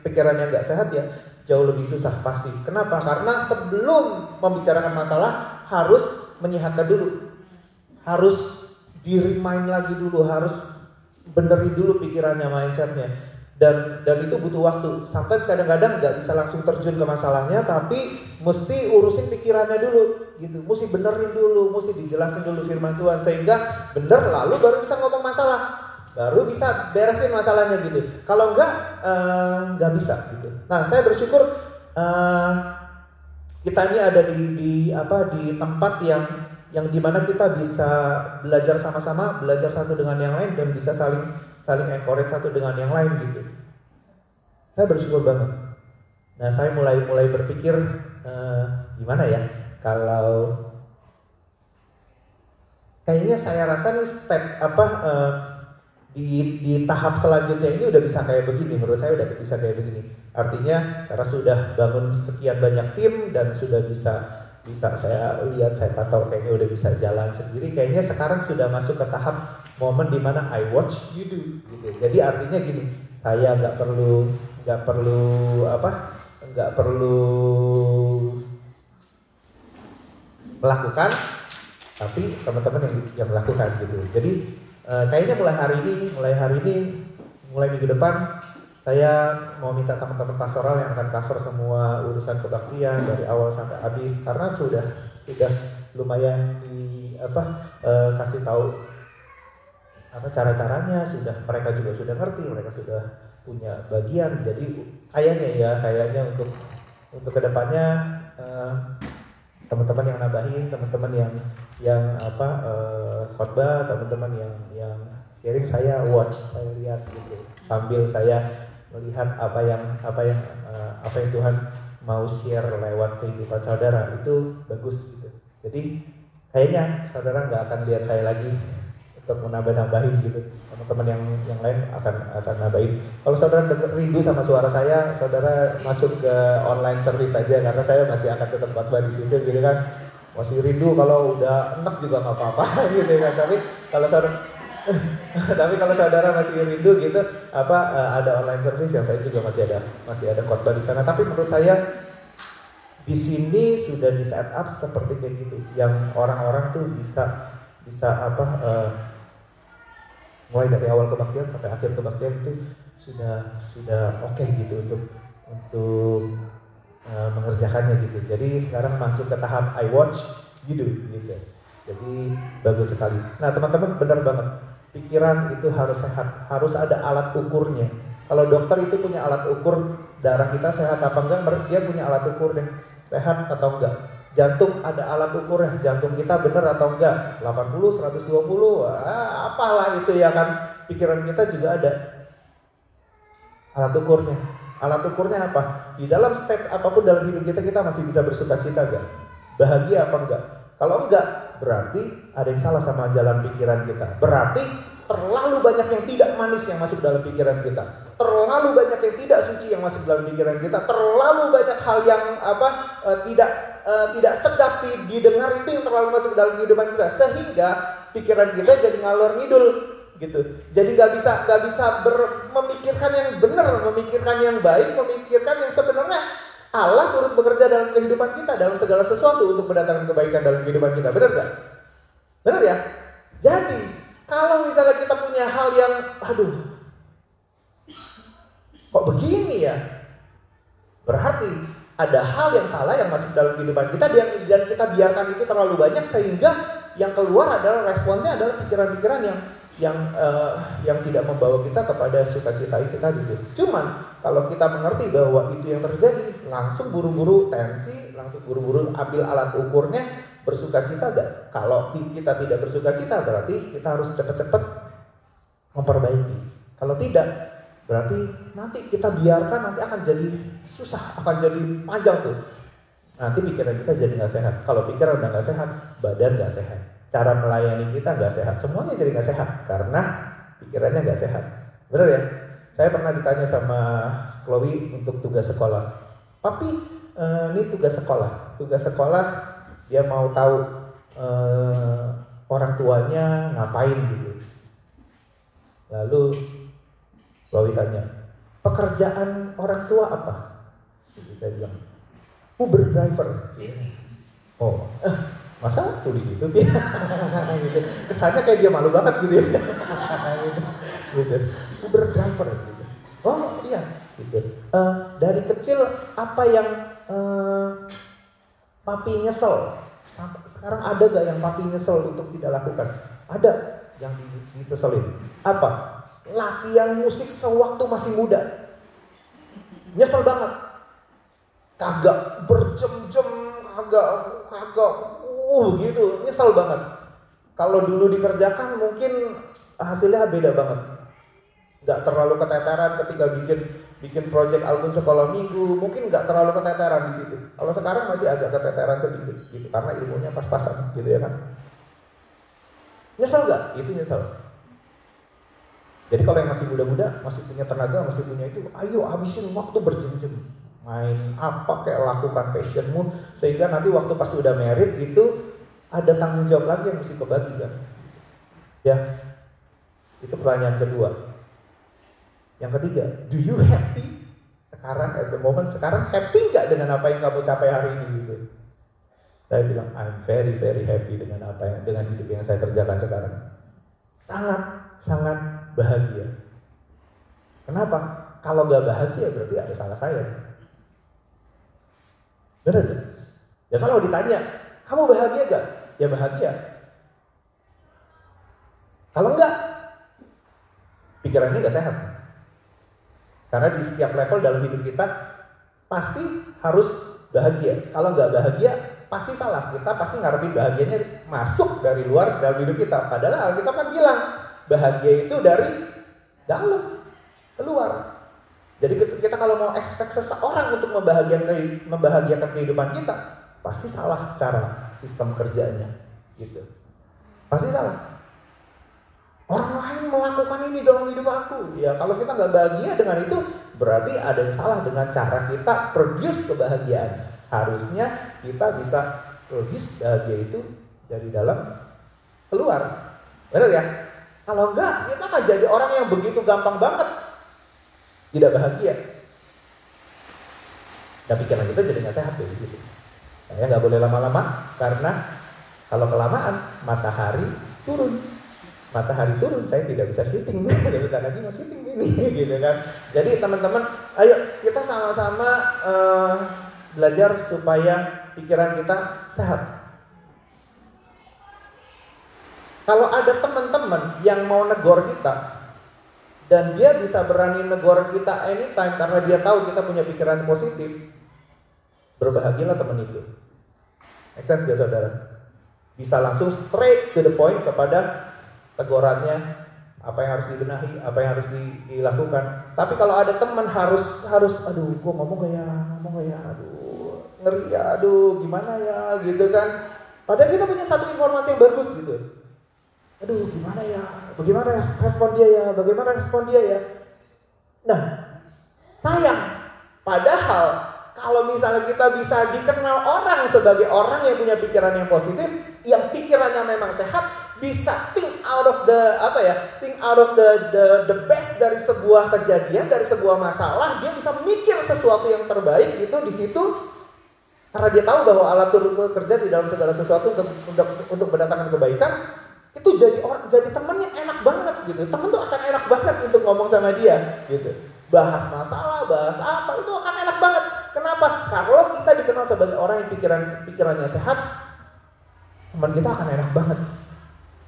pikiran yang nggak sehat ya, jauh lebih susah pasti. Kenapa? Karena sebelum membicarakan masalah, harus menyehatkan dulu. Harus di-remind lagi dulu, harus benerin dulu pikirannya, mindsetnya. Dan itu butuh waktu. Sometimes kadang-kadang nggak bisa langsung terjun ke masalahnya, tapi mesti urusin pikirannya dulu, gitu. Mesti benerin dulu, mesti dijelasin dulu firman Tuhan sehingga bener, lalu baru bisa ngomong masalah, baru bisa beresin masalahnya gitu. Kalau nggak bisa gitu. Nah, saya bersyukur kita ini ada di tempat yang dimana kita bisa belajar sama-sama, belajar satu dengan yang lain dan bisa saling encourage satu dengan yang lain gitu. Saya bersyukur banget. Nah, saya mulai berpikir gimana ya kalau kayaknya saya rasa nih step di tahap selanjutnya ini udah bisa kayak begini. Menurut saya udah bisa kayak begini. Artinya karena sudah bangun sekian banyak tim dan sudah bisa saya lihat, saya pantau kayaknya udah bisa jalan sendiri. Kayaknya sekarang sudah masuk ke tahap momen dimana I watch you do gitu. Jadi artinya gini, saya nggak perlu melakukan, tapi teman-teman yang melakukan gitu. Jadi kayaknya mulai minggu depan saya mau minta teman-teman pastoral yang akan cover semua urusan kebaktian dari awal sampai habis, karena sudah lumayan kasih tahu cara-caranya, mereka juga sudah ngerti, mereka sudah punya bagian. Jadi kayaknya untuk kedepannya teman-teman yang nambahin, teman-teman yang khotbah, teman-teman yang sharing, saya watch, saya lihat gitu sambil saya melihat apa yang Tuhan mau share lewat kehidupan saudara. Itu bagus gitu. Jadi kayaknya saudara nggak akan lihat saya lagi untuk menambah-nambahin gitu. Teman-teman yang lain akan nambahin. Kalau saudara rindu sama suara saya, saudara masuk ke online service aja, karena saya masih akan tetap khotbah di situ gitu kan. Masih rindu, kalau udah enak juga nggak apa-apa gitu kan. Tapi kalau saudara masih rindu gitu, ada online service yang saya juga masih ada khotbah di sana. Tapi menurut saya di sini sudah di set up seperti kayak gitu, yang orang-orang tuh bisa mulai dari awal kebaktian sampai akhir kebaktian itu sudah oke gitu untuk mengerjakannya gitu. Jadi sekarang masuk ke tahap I watch you do gitu. Jadi bagus sekali. Nah, teman-teman, benar banget. Pikiran itu harus sehat, harus ada alat ukurnya. Kalau dokter itu punya alat ukur darah kita sehat apa enggak, dia punya alat ukur deh, sehat atau enggak. Jantung ada alat ukurnya, jantung kita benar atau enggak, 80, 120, apalah itu ya kan. Pikiran kita juga ada alat ukurnya. Alat ukurnya apa? Di dalam stage apapun dalam hidup kita masih bisa bersukacita enggak? Bahagia apa enggak? Kalau enggak, berarti ada yang salah sama jalan pikiran kita. Berarti terlalu banyak yang tidak manis yang masuk dalam pikiran kita. Terlalu banyak yang tidak suci yang masuk dalam pikiran kita. Terlalu banyak hal yang tidak sedap didengar itu yang terlalu masuk dalam kehidupan kita, sehingga pikiran kita jadi ngalor ngidul gitu. Jadi nggak bisa memikirkan yang benar, memikirkan yang baik, memikirkan yang sebenarnya Allah turut bekerja dalam kehidupan kita, dalam segala sesuatu untuk mendatangkan kebaikan dalam kehidupan kita. Benar gak? Benar ya? Jadi, kalau misalnya kita punya hal yang, kok begini ya? Berarti ada hal yang salah yang masuk dalam kehidupan kita dan kita biarkan itu terlalu banyak, sehingga yang keluar adalah responsnya adalah pikiran-pikiran yang tidak membawa kita kepada sukacita itu tadi tuh. Cuman kalau kita mengerti bahwa itu yang terjadi, langsung buru-buru tensi, langsung buru-buru ambil alat ukurnya, bersukacita gak? Kalau kita tidak bersukacita berarti kita harus cepat-cepat memperbaiki. Kalau tidak, berarti nanti kita biarkan, nanti akan jadi susah, akan jadi panjang tuh. Nanti pikiran kita jadi gak sehat. Kalau pikiran udah gak sehat, badan gak sehat. Cara melayani kita gak sehat, semuanya jadi gak sehat karena pikirannya gak sehat. Bener ya? Saya pernah ditanya sama Chloe untuk tugas sekolah. Papi, ini tugas sekolah dia mau tahu orang tuanya ngapain gitu. Lalu Chloe tanya, pekerjaan orang tua apa? Jadi saya bilang, Uber driver. Oh, masa tulis itu dia? Gitu. Kesannya kayak dia malu banget gitu ya. Gitu. Uber driver gitu. Oh iya gitu. Dari kecil apa yang papi nyesel? Sekarang ada gak yang papi nyesel untuk tidak lakukan? Ada yang diseselin. Apa? Latihan musik sewaktu masih muda. Nyesel banget. Kagak berjam-jam, kagak gitu, nyesel banget. Kalau dulu dikerjakan mungkin hasilnya beda banget. Nggak terlalu keteteran ketika bikin project album sekolah minggu, mungkin nggak terlalu keteteran di situ. Kalau sekarang masih agak keteteran sedikit gitu karena ilmunya pas-pasan gitu ya kan. Nyesel nggak? Itu nyesel. Jadi kalau yang masih muda-muda, masih punya tenaga, masih punya itu, ayo habisin waktu berjam-jam. Main apa kayak lakukan passionmu sehingga nanti waktu pas udah married itu ada tanggung jawab lagi yang mesti kebagi kan. Ya. Itu pertanyaan kedua. Yang ketiga, do you happy? Sekarang at the moment sekarang happy nggak dengan apa yang kamu capai hari ini gitu. Saya bilang I'm very very happy dengan dengan hidup yang saya kerjakan sekarang. Sangat bahagia. Kenapa? Kalau nggak bahagia berarti ada salah saya. Benar kan? Ya kalau ditanya, kamu bahagia gak? Ya bahagia. Kalau enggak, pikirannya gak sehat. Karena di setiap level dalam hidup kita pasti harus bahagia. Kalau nggak bahagia, pasti salah. Kita pasti ngarepin bahagianya masuk dari luar dalam hidup kita. Padahal kita kan bilang bahagia itu dari dalam keluar. Jadi kita kalau mau expect seseorang untuk membahagiakan kehidupan kita, pasti salah cara sistem kerjanya, gitu. Pasti salah. Orang lain melakukan ini dalam hidup aku, ya kalau kita nggak bahagia dengan itu, berarti ada yang salah dengan cara kita produce kebahagiaan. Harusnya kita bisa produce bahagia itu dari dalam keluar, benar ya? Kalau enggak, kita akan jadi orang yang begitu gampang banget tidak bahagia. Dan pikiran kita jadi nggak sehat di situ. Saya nggak boleh lama-lama karena kalau kelamaan matahari turun. Matahari turun, saya tidak bisa syuting. Bentar lagi mau syuting ini, gitu kan. Jadi teman-teman, ayo kita sama-sama belajar supaya pikiran kita sehat. Kalau ada teman-teman yang mau negor kita, dan dia bisa berani negor kita anytime karena dia tahu kita punya pikiran positif, berbahagialah teman itu. Make sense gak saudara? Bisa langsung straight to the point kepada tegurannya, apa yang harus dibenahi, apa yang harus dilakukan. Tapi kalau ada teman harus aduh gue ngomong gak ya, aduh ngeri ya, aduh gimana ya gitu kan. Padahal kita punya satu informasi yang bagus gitu. Aduh gimana ya, bagaimana respon dia ya. Nah sayang, padahal kalau misalnya kita bisa dikenal orang sebagai orang yang punya pikiran yang positif, yang pikirannya memang sehat, bisa think out of the best dari sebuah kejadian, dari sebuah masalah, dia bisa mikir sesuatu yang terbaik gitu di situ, karena dia tahu bahwa Allah turut bekerja di dalam segala sesuatu untuk mendatangkan kebaikan. Itu jadi temen yang enak banget gitu. Temen tuh akan enak banget untuk ngomong sama dia gitu. Bahas masalah, bahas apa, itu akan enak banget. Kenapa? Kalau kita dikenal sebagai orang yang pikirannya sehat, teman kita akan enak banget.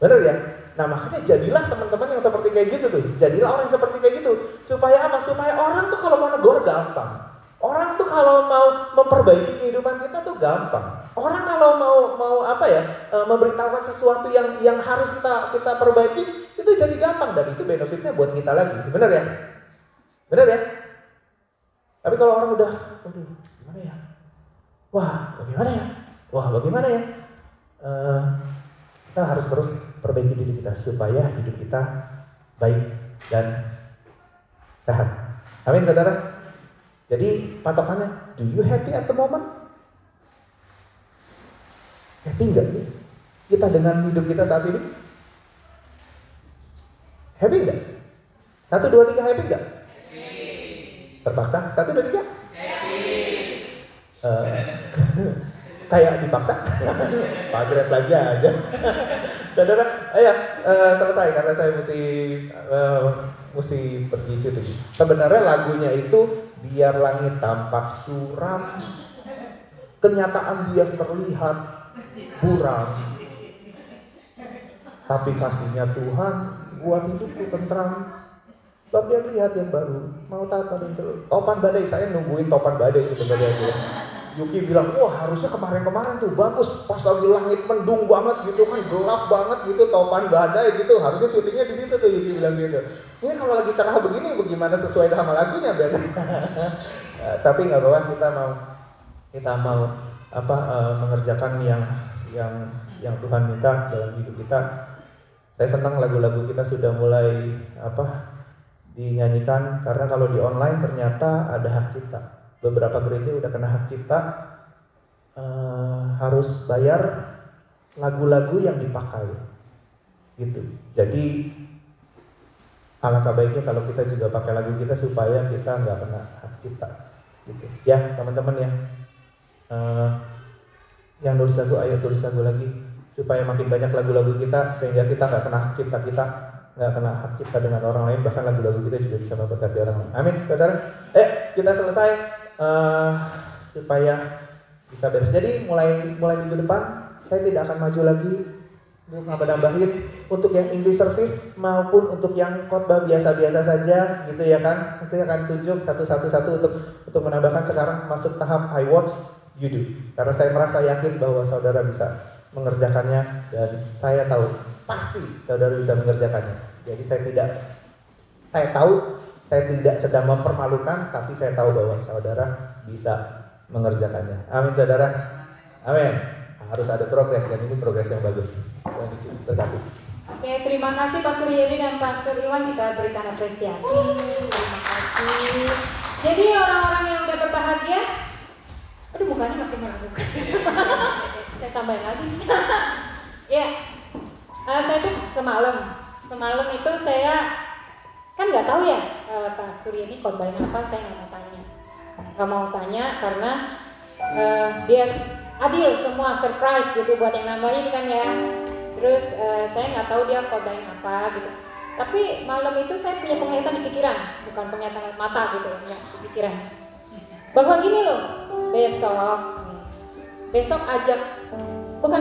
Bener ya? Nah makanya jadilah teman-teman yang seperti kayak gitu tuh. Jadilah orang yang seperti kayak gitu. Supaya apa? Supaya orang tuh kalau mau negor gampang. Orang tuh kalau mau memperbaiki kehidupan kita tuh gampang. Orang kalau mau apa ya, memberitahukan sesuatu yang harus kita perbaiki, itu jadi gampang dan itu benefitnya buat kita lagi. Benar ya? Benar ya? Tapi kalau orang udah, aduh, gimana ya? Wah, bagaimana ya? Wah, bagaimana ya? Kita harus terus perbaiki diri kita supaya hidup kita baik dan sehat. Amin, saudara. Jadi patokannya, do you happy at the moment? Happy nggak guys? Kita dengan hidup kita saat ini? Happy nggak? 1, 2, 3 happy nggak? Terpaksa? 1, 2, 3? Kayak dipaksa? Pagret lagi aja. Saudara, ayo selesai karena saya mesti pergi situ. Sebenarnya lagunya itu biar langit tampak suram, kenyataan bias terlihat buram, tapi kasihnya Tuhan buat hidupku tentram. Sebab dia lihat yang baru, mau tata dan seluruh. Topan badai, saya nungguin topan badai sebenarnya. Yuki bilang, wah harusnya kemarin-kemarin tuh bagus, pas lagi langit mendung banget gitu kan, gelap banget gitu, topan badai gitu, harusnya syutingnya di situ tuh. Yuki bilang gitu. Ini kalau lagi cerah begini, bagaimana sesuai sama lagunya Ben? Tapi nggak apa-apa, kita mau mengerjakan yang Tuhan minta dalam hidup kita. Saya senang lagu-lagu kita sudah mulai dinyanyikan, karena kalau di online ternyata ada hak cipta. Beberapa gereja udah kena hak cipta, harus bayar lagu-lagu yang dipakai gitu. Jadi alangkah baiknya kalau kita juga pakai lagu kita supaya kita nggak kena hak cipta gitu. Ya teman-teman ya, yang nulis lagu ayo tulis lagu lagi supaya makin banyak lagu-lagu kita sehingga kita nggak kena hak cipta, kita nggak kena hak cipta dengan orang lain, bahkan lagu-lagu kita juga bisa memberkati orang lain. Amin, saudara. Kita selesai supaya bisa beres. Jadi mulai minggu depan saya tidak akan maju lagi untuk nambah-nambahin untuk yang English service maupun untuk yang khotbah biasa-biasa saja gitu ya kan. Saya akan tunjuk satu-satu untuk menambahkan. Sekarang masuk tahap I watch you do, karena saya merasa yakin bahwa saudara bisa mengerjakannya dan saya tahu pasti saudara bisa mengerjakannya. Jadi saya tahu saya tidak sedang mempermalukan, tapi saya tahu bahwa saudara bisa mengerjakannya. Amin saudara. Amin. Harus ada progres dan ini progres yang bagus. Tuhan Yesus berkati. Oke, terima kasih Pastor Yeri dan Pastor Iwan, kita berikan apresiasi. Terima kasih. Jadi orang-orang yang udah berbahagia, aduh mukanya masih meragukan. Saya tambahin lagi. Ya, saya tuh semalam itu saya kan nggak tahu ya Pastor Yeri khotbahin apa, saya nggak mau tanya karena biar adil semua, surprise gitu buat yang nambahin kan ya. Terus saya nggak tahu dia khotbahin apa gitu. Tapi malam itu saya punya penglihatan di pikiran, bukan penglihatan mata gitu ya, di pikiran. Bahwa gini loh, besok ajak, bukan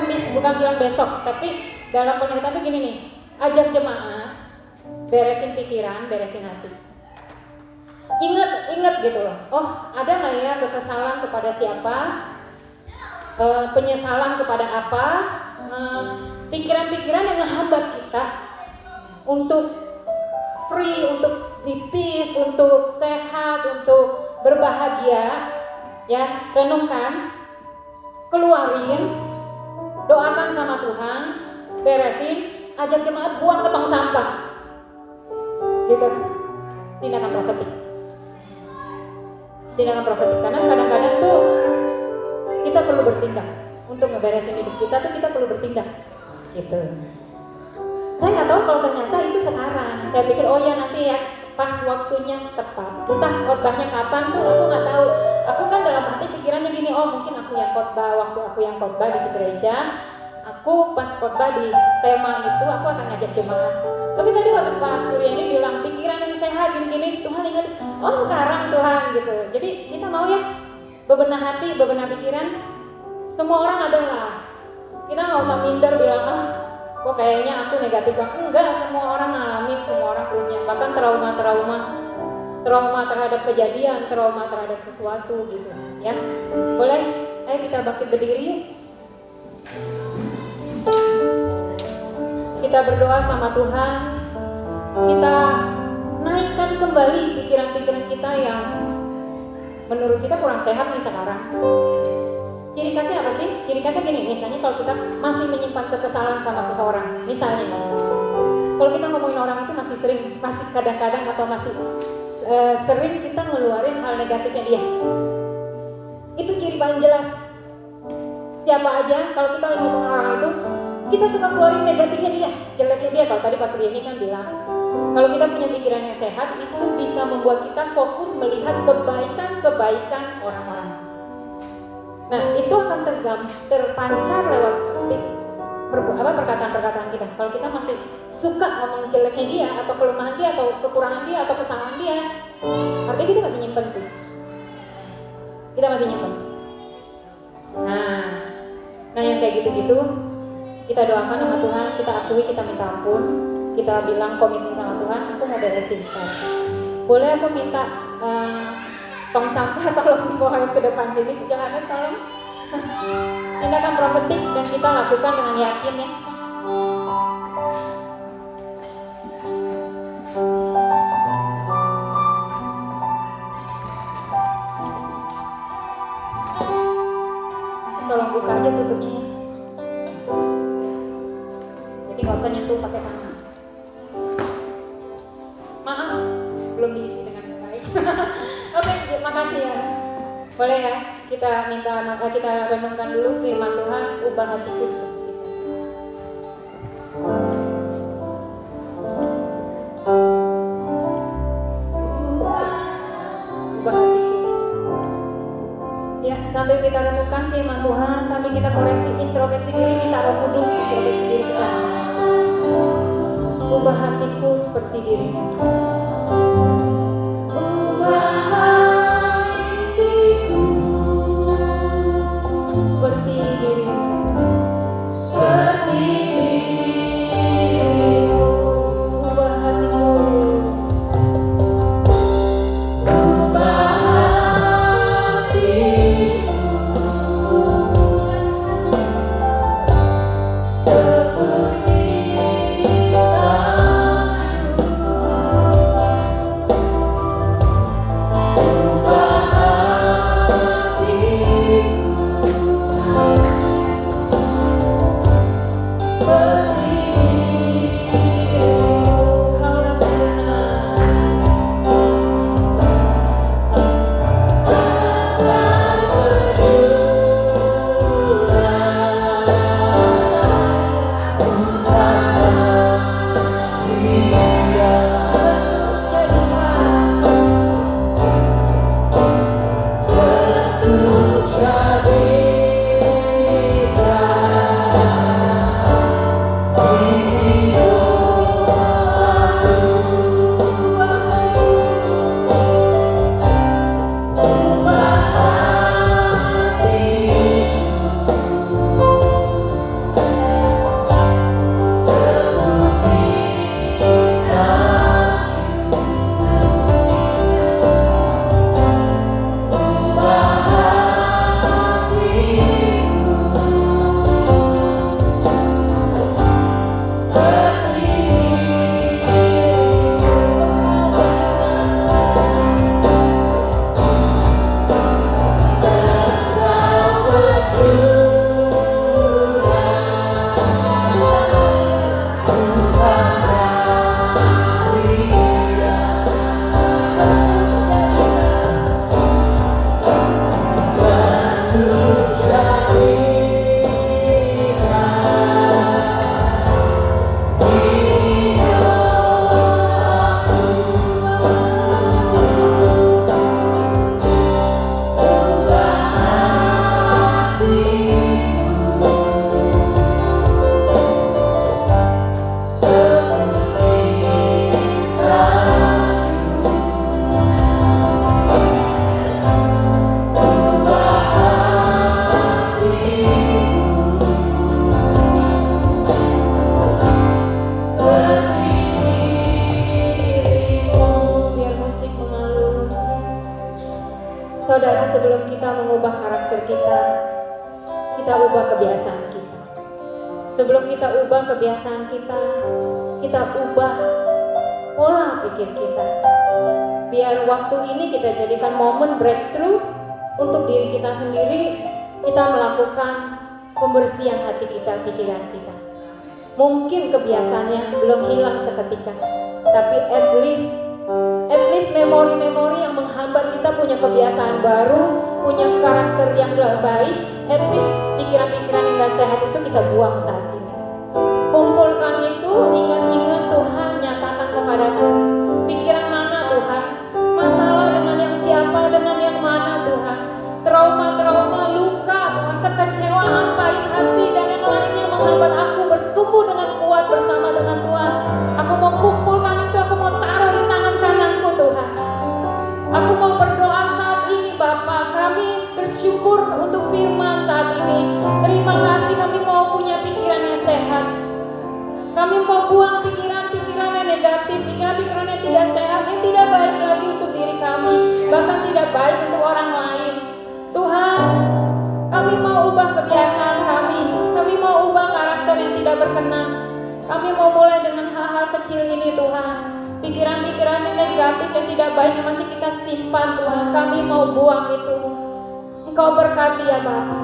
bilang besok, tapi dalam penglihatan tuh gini nih, ajak jemaah beresin pikiran, beresin hati. Ingat gitu loh. Oh, ada nggak ya kekesalan kepada siapa? Penyesalan kepada apa? Pikiran-pikiran yang menghambat kita untuk free, untuk be peace, untuk sehat, untuk berbahagia. Ya, renungkan, keluarin, doakan sama Tuhan, beresin, ajak jemaat buang ke tong sampah. Gitu. Tindakan profetik. Karena kadang-kadang tuh kita perlu bertindak untuk ngeberesin hidup kita tuh kita perlu bertindak gitu. Saya nggak tahu kalau ternyata itu sekarang. Saya pikir oh ya nanti ya pas waktunya tepat. Entah khotbahnya kapan tuh aku nggak tahu. Aku kan dalam hati pikirannya gini, oh mungkin aku yang khotbah waktu aku yang khotbah di gereja. Aku pas khotbah di tema itu aku akan ngajak jemaat. Tapi tadi waktu Pastor ini bilang pikiran yang sehat gini-gini, Tuhan ingat, oh sekarang Tuhan gitu. Jadi kita mau ya bebenah hati, bebenah pikiran. Semua orang adalah. Kita nggak usah minder bilang kok kayaknya aku negatif banget. Enggak, semua orang ngalamin, semua orang punya. Bahkan trauma terhadap kejadian, trauma terhadap sesuatu gitu ya. Boleh? Ayo kita bangkit berdiri yuk. Kita berdoa sama Tuhan. Kita naikkan kembali pikiran-pikiran kita yang menurut kita kurang sehat nih sekarang. Ciri khasnya apa sih? Ciri khasnya gini, misalnya kalau kita masih menyimpan kekesalan sama seseorang, misalnya kalau kita ngomongin orang itu masih kadang-kadang atau masih sering kita ngeluarin hal negatifnya dia. Itu ciri paling jelas. Siapa aja kalau kita lagi ngomongin orang itu, kita suka keluarin negatifnya dia, jeleknya dia. Kalau tadi Pak Suryani kan bilang, kalau kita punya pikiran yang sehat, itu bisa membuat kita fokus melihat kebaikan-kebaikan orang-orang. Nah, itu akan terpancar lewat perkataan-perkataan kita. Kalau kita masih suka ngomong jeleknya dia, atau kelemahan dia, atau kekurangan dia, atau kesalahan dia, artinya kita masih nyimpen sih. Kita masih nyimpen. Nah yang kayak gitu-gitu, kita doakan sama Tuhan, kita akui, kita minta ampun, kita bilang komitmen sama Tuhan, aku mau beresin sekarang. Boleh aku minta tong sampah tolong dibawain ke depan sini, jangan tolong. Tindakan profetik dan kita lakukan dengan yakin ya. Tolong buka aja tutupnya ya. Jadi nggak usah nyentuh pakai tangan. Maaf, belum diisi dengan baik. Oke, makasih ya. Boleh ya, kita renungkan dulu firman Tuhan, ubah hatiku seperti ubah hatiku. Ya, sambil kita renungkan firman Tuhan, sambil kita koreksi introspeksi diri, minta Roh Kudus introspeksi diri kita. Ubah hatiku seperti dirimu. Ubah hatiku seperti dirimu, seperti dirimu. Ubah hatiku, ubah hatiku seperti salju. kita ubah kebiasaan kita. Sebelum kita ubah kebiasaan kita ubah pola pikir kita. Biar waktu ini kita jadikan momen breakthrough untuk diri kita sendiri. Kita melakukan pembersihan hati kita, pikiran kita. Mungkin kebiasaannya belum hilang seketika, tapi at least memori-memori yang menghambat kita punya kebiasaan baru, punya karakter yang gak baik, at least pikiran-pikiran yang gak sehat itu kita buang saat ini. Kumpulkan itu, ingat-ingat Tuhan nyatakan kepadaku, pikiran mana Tuhan, masalah dengan yang siapa, dengan yang mana Tuhan, trauma-trauma, luka Tuhan, kekecewaan, pahit hati dan yang lainnya menghambat aku bertumbuh dengan kuat bersama dengan Tuhan. Aku mau kumpulkan itu, aku mau taruh di tangan kananku Tuhan. Aku mau berdoa saat ini Bapa, kami bersyukur untuk firman saat ini. Terima kasih, kami mau punya pikiran yang sehat. Kami mau buang pikiran-pikiran yang negatif, pikiran-pikiran yang tidak sehat, yang tidak baik lagi untuk diri kami, bahkan tidak baik untuk orang lain. Tuhan, kami mau ubah kebiasaan kami mau ubah karakter yang tidak berkenan. Kami mau mulai dengan hal-hal kecil ini Tuhan. Pikiran-pikiran yang negatif yang tidak baik yang masih kita simpan Tuhan, kami mau buang itu. Engkau berkati ya Bapa.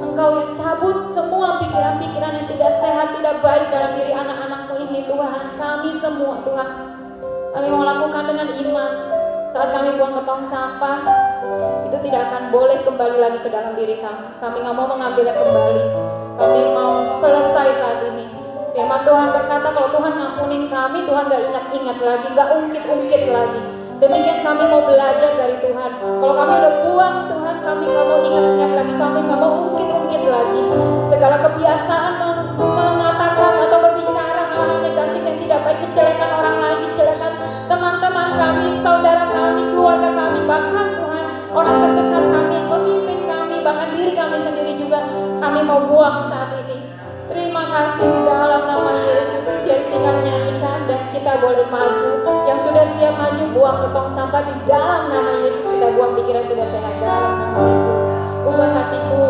Engkau yang cabut semua pikiran-pikiran yang tidak sehat, tidak baik dalam diri anak-anakmu ini Tuhan. Kami semua Tuhan, kami mau lakukan dengan iman. Saat kami buang ke tong sampah, itu tidak akan boleh kembali lagi ke dalam diri kami. Kami gak mau mengambilnya kembali. Kami mau selesai saat ini. Firman Tuhan berkata kalau Tuhan ngampunin kami, Tuhan gak ingat-ingat lagi, gak ungkit-ungkit lagi. Demikian kami mau belajar dari Tuhan. Kalau kami udah buang Tuhan, kami gak mau ingat-ingat lagi, kami gak mau ungkit-ungkit lagi. Segala kebiasaan mengatakan atau berbicara hal-hal negatif yang tidak baik, kejelekan orang lain, kejelekan teman-teman kami, saudara kami, keluarga kami, bahkan Tuhan orang terdekat kami, pemimpin kami, bahkan diri kami sendiri juga, kami mau buang saat ini. Terima kasih di dalam nama Yesus. Biar singkat nyanyikan dan kita boleh maju. Yang sudah siap maju buang ke tong sampah di dalam nama Yesus. Kita buang pikiran tidak sehat dalam nama Yesus. Ubah hatiku.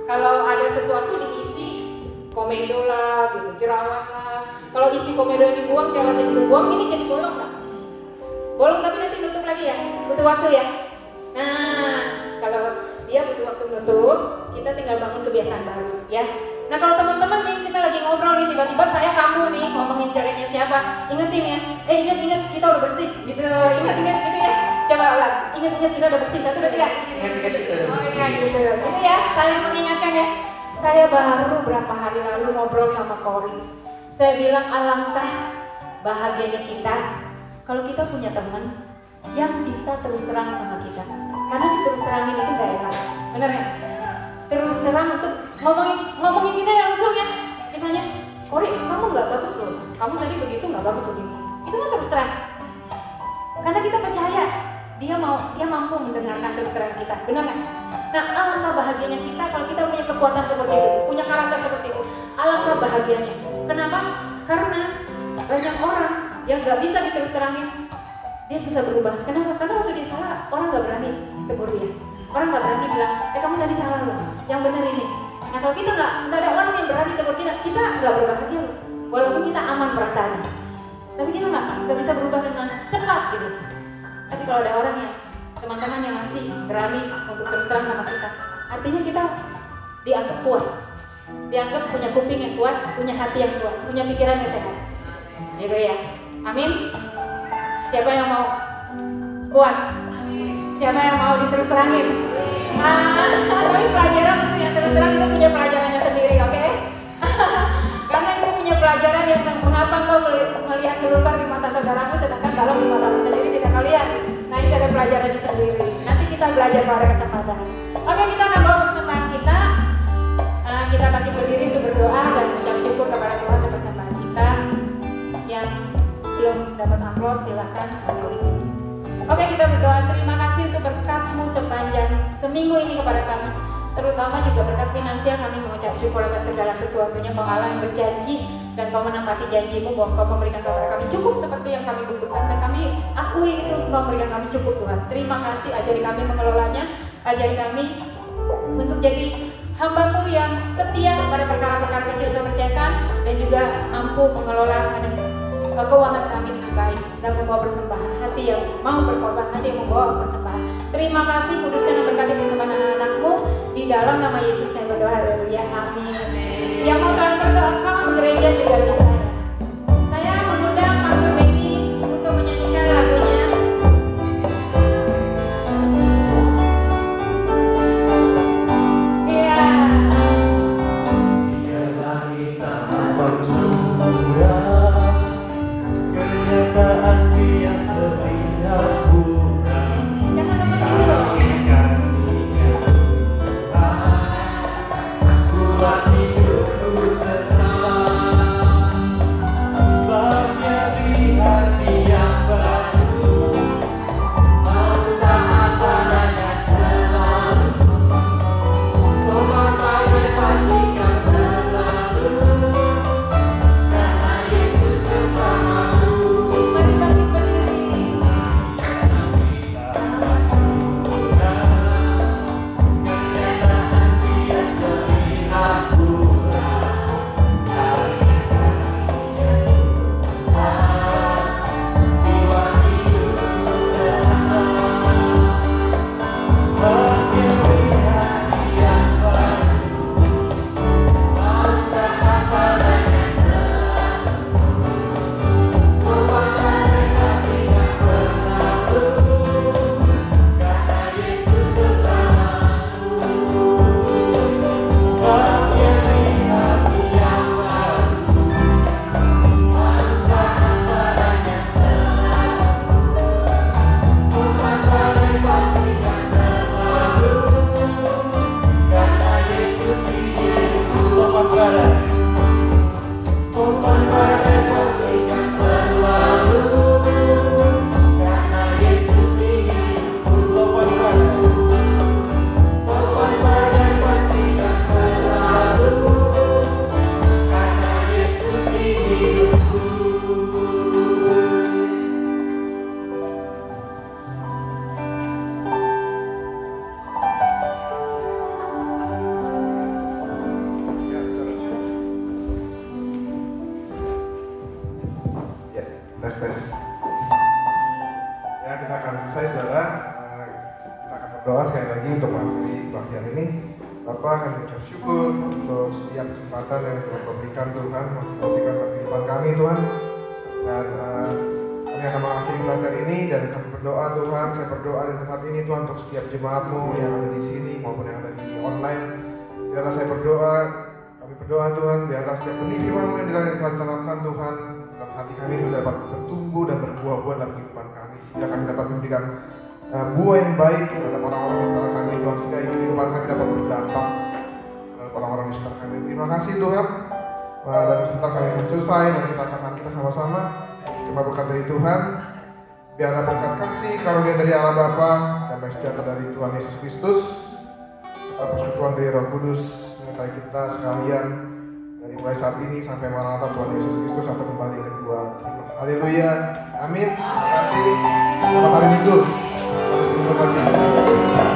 Kalau ada sesuatu diisi komedo lah, gitu, jerawat lah. Kalau isi komedo yang dibuang, jerawat yang dibuang, ini jadi bolong lah. Bolong tapi nanti nutup lagi ya, butuh waktu ya. Nah, kalau dia butuh waktu nutup, kita tinggal bangun kebiasaan baru ya. Nah kalau teman-teman nih kita lagi ngobrol nih, tiba-tiba saya kamu nih ngomongin jeleknya siapa, ingetin ya, ingat kita udah bersih gitu, ingat gitu ya. Coba ulang, ingat kita udah bersih, 1, 2, 3. Ingat kita udah bersih. Gitu ya, saling mengingatkan ya. Saya baru berapa hari lalu ngobrol sama Kori. Saya bilang alangkah bahagianya kita kalau kita punya teman yang bisa terus terang sama kita. Karena diterus terangin itu gak enak, bener ya? Terus terang untuk ngomongin kita yang langsung ya. Misalnya, Kori kamu gak bagus loh, kamu tadi begitu gak bagus begini. Itu kan terus terang. Karena kita percaya dia mampu mendengarkan terus terang kita, benar nggak? Nah, alangkah bahagianya kita kalau kita punya kekuatan seperti itu, punya karakter seperti itu. Alangkah bahagianya. Kenapa? Karena banyak orang yang nggak bisa diterus terangin, dia susah berubah. Kenapa? Karena waktu dia salah, orang nggak berani tegur dia. Orang nggak berani bilang, kamu tadi salah loh, yang benar ini. Nah, kalau kita nggak ada orang yang berani tegur kita nggak berbahagia loh. Walaupun kita aman perasaannya, tapi kita nggak bisa berubah dengan cepat gitu. Tapi kalau ada orang yang teman-teman yang masih berani untuk terus terang sama kita, artinya kita dianggap kuat, dianggap punya kuping yang kuat, punya hati yang kuat, punya pikiran yang sehat, gitu ya. Amin. Siapa yang mau kuat? Siapa yang mau diterus terangin? Tapi pelajaran itu yang terus terang itu punya pelajarannya sendiri, oke? Karena itu punya pelajaran yang mengapa kau melihat seluler di mata saudaramu sedangkan balok di matamu sendiri tidak kau lihat. Nah itu ada pelajarannya sendiri. Nanti kita belajar pada kesempatan. Oke, kita akan bawa persembahan kita. Kita bagi berdiri untuk berdoa dan mengucap syukur kepada Tuhan untuk persembahan kita. Yang belum dapat upload silakan upload di sini. Oke, kita berdoa. Terima kasih untuk berkat-Mu sepanjang seminggu ini kepada kami. Terutama juga berkat finansial, kami mengucap syukur atas segala sesuatunya. Kau Allah yang berjanji dan Kau menepati janji-Mu bahwa Kau memberikan kepada kami cukup seperti yang kami butuhkan, dan kami akui itu. Kau memberikan kami cukup, Tuhan. Terima kasih. Ajari kami mengelolanya, ajari kami untuk jadi hamba-Mu yang setia pada perkara-perkara kecil yang Kau percayakan, dan juga mampu mengelola keuangan kami dengan baik dan membawa persembahan, hati yang mau berkorban, hati yang membawa persembahan. Terima kasih, kuduskan dan berkati persembahan anak-anak-Mu di dalam nama Yesus kami berdoa, haleluya, amin. Yang mau transfer ke account gereja juga bisa. Saya mengundang Pastor Benny untuk menyanyikan lagunya. Iya. Biarlah kita bersyukur. Kenyataan bias terlihat kurang. Jangan lemes gitu loh. Kasihnya Tuhan buat hidupku tenang. Sebabnya di hati yang baru mau taat padanya selalu. Pengorbanan pastikan berlalu. Karena Yesus bersamamu. Mari bangkit berdiri. sukses. Ya, kita akan selesai saudara. Kita akan berdoa sekali lagi untuk mengakhiri kebaktian ini. Bapak akan mengucap syukur untuk setiap kesempatan yang Tuhan berikan, Tuhan masih memberikan kehidupan kami Tuhan. Dan kami akan mengakhiri kebaktian ini dan kami berdoa Tuhan. Saya berdoa di tempat ini Tuhan untuk setiap jemaat-Mu yang ada di sini maupun yang ada di online. Biarlah saya berdoa, kami berdoa Tuhan, biarlah setiap benih firman-Mu yang telah ditanamkan Tuhan dalam hati kami itu dapat bertumbuh dan berbuah-buah dalam kehidupan kami, sehingga kami dapat memberikan buah yang baik terhadap orang-orang di sekitar kami Tuhan, sehingga kehidupan kami dapat berdampak terhadap orang-orang di sekitar kami. Terima kasih Tuhan. Dan sebentar kami akan selesai, dan kita akan sama-sama terima berkat dari Tuhan. Biarlah berkat kasih karunia dari Allah Bapa dan sejahtera dari Tuhan Yesus Kristus, persekutuan dari Roh Kudus menyertai kita sekalian dari mulai saat ini sampai Maranatha Tuhan Yesus Kristus atau kembali kedua. Haleluya, amin. Terima kasih. Selamat hari Minggu. Terus berkat.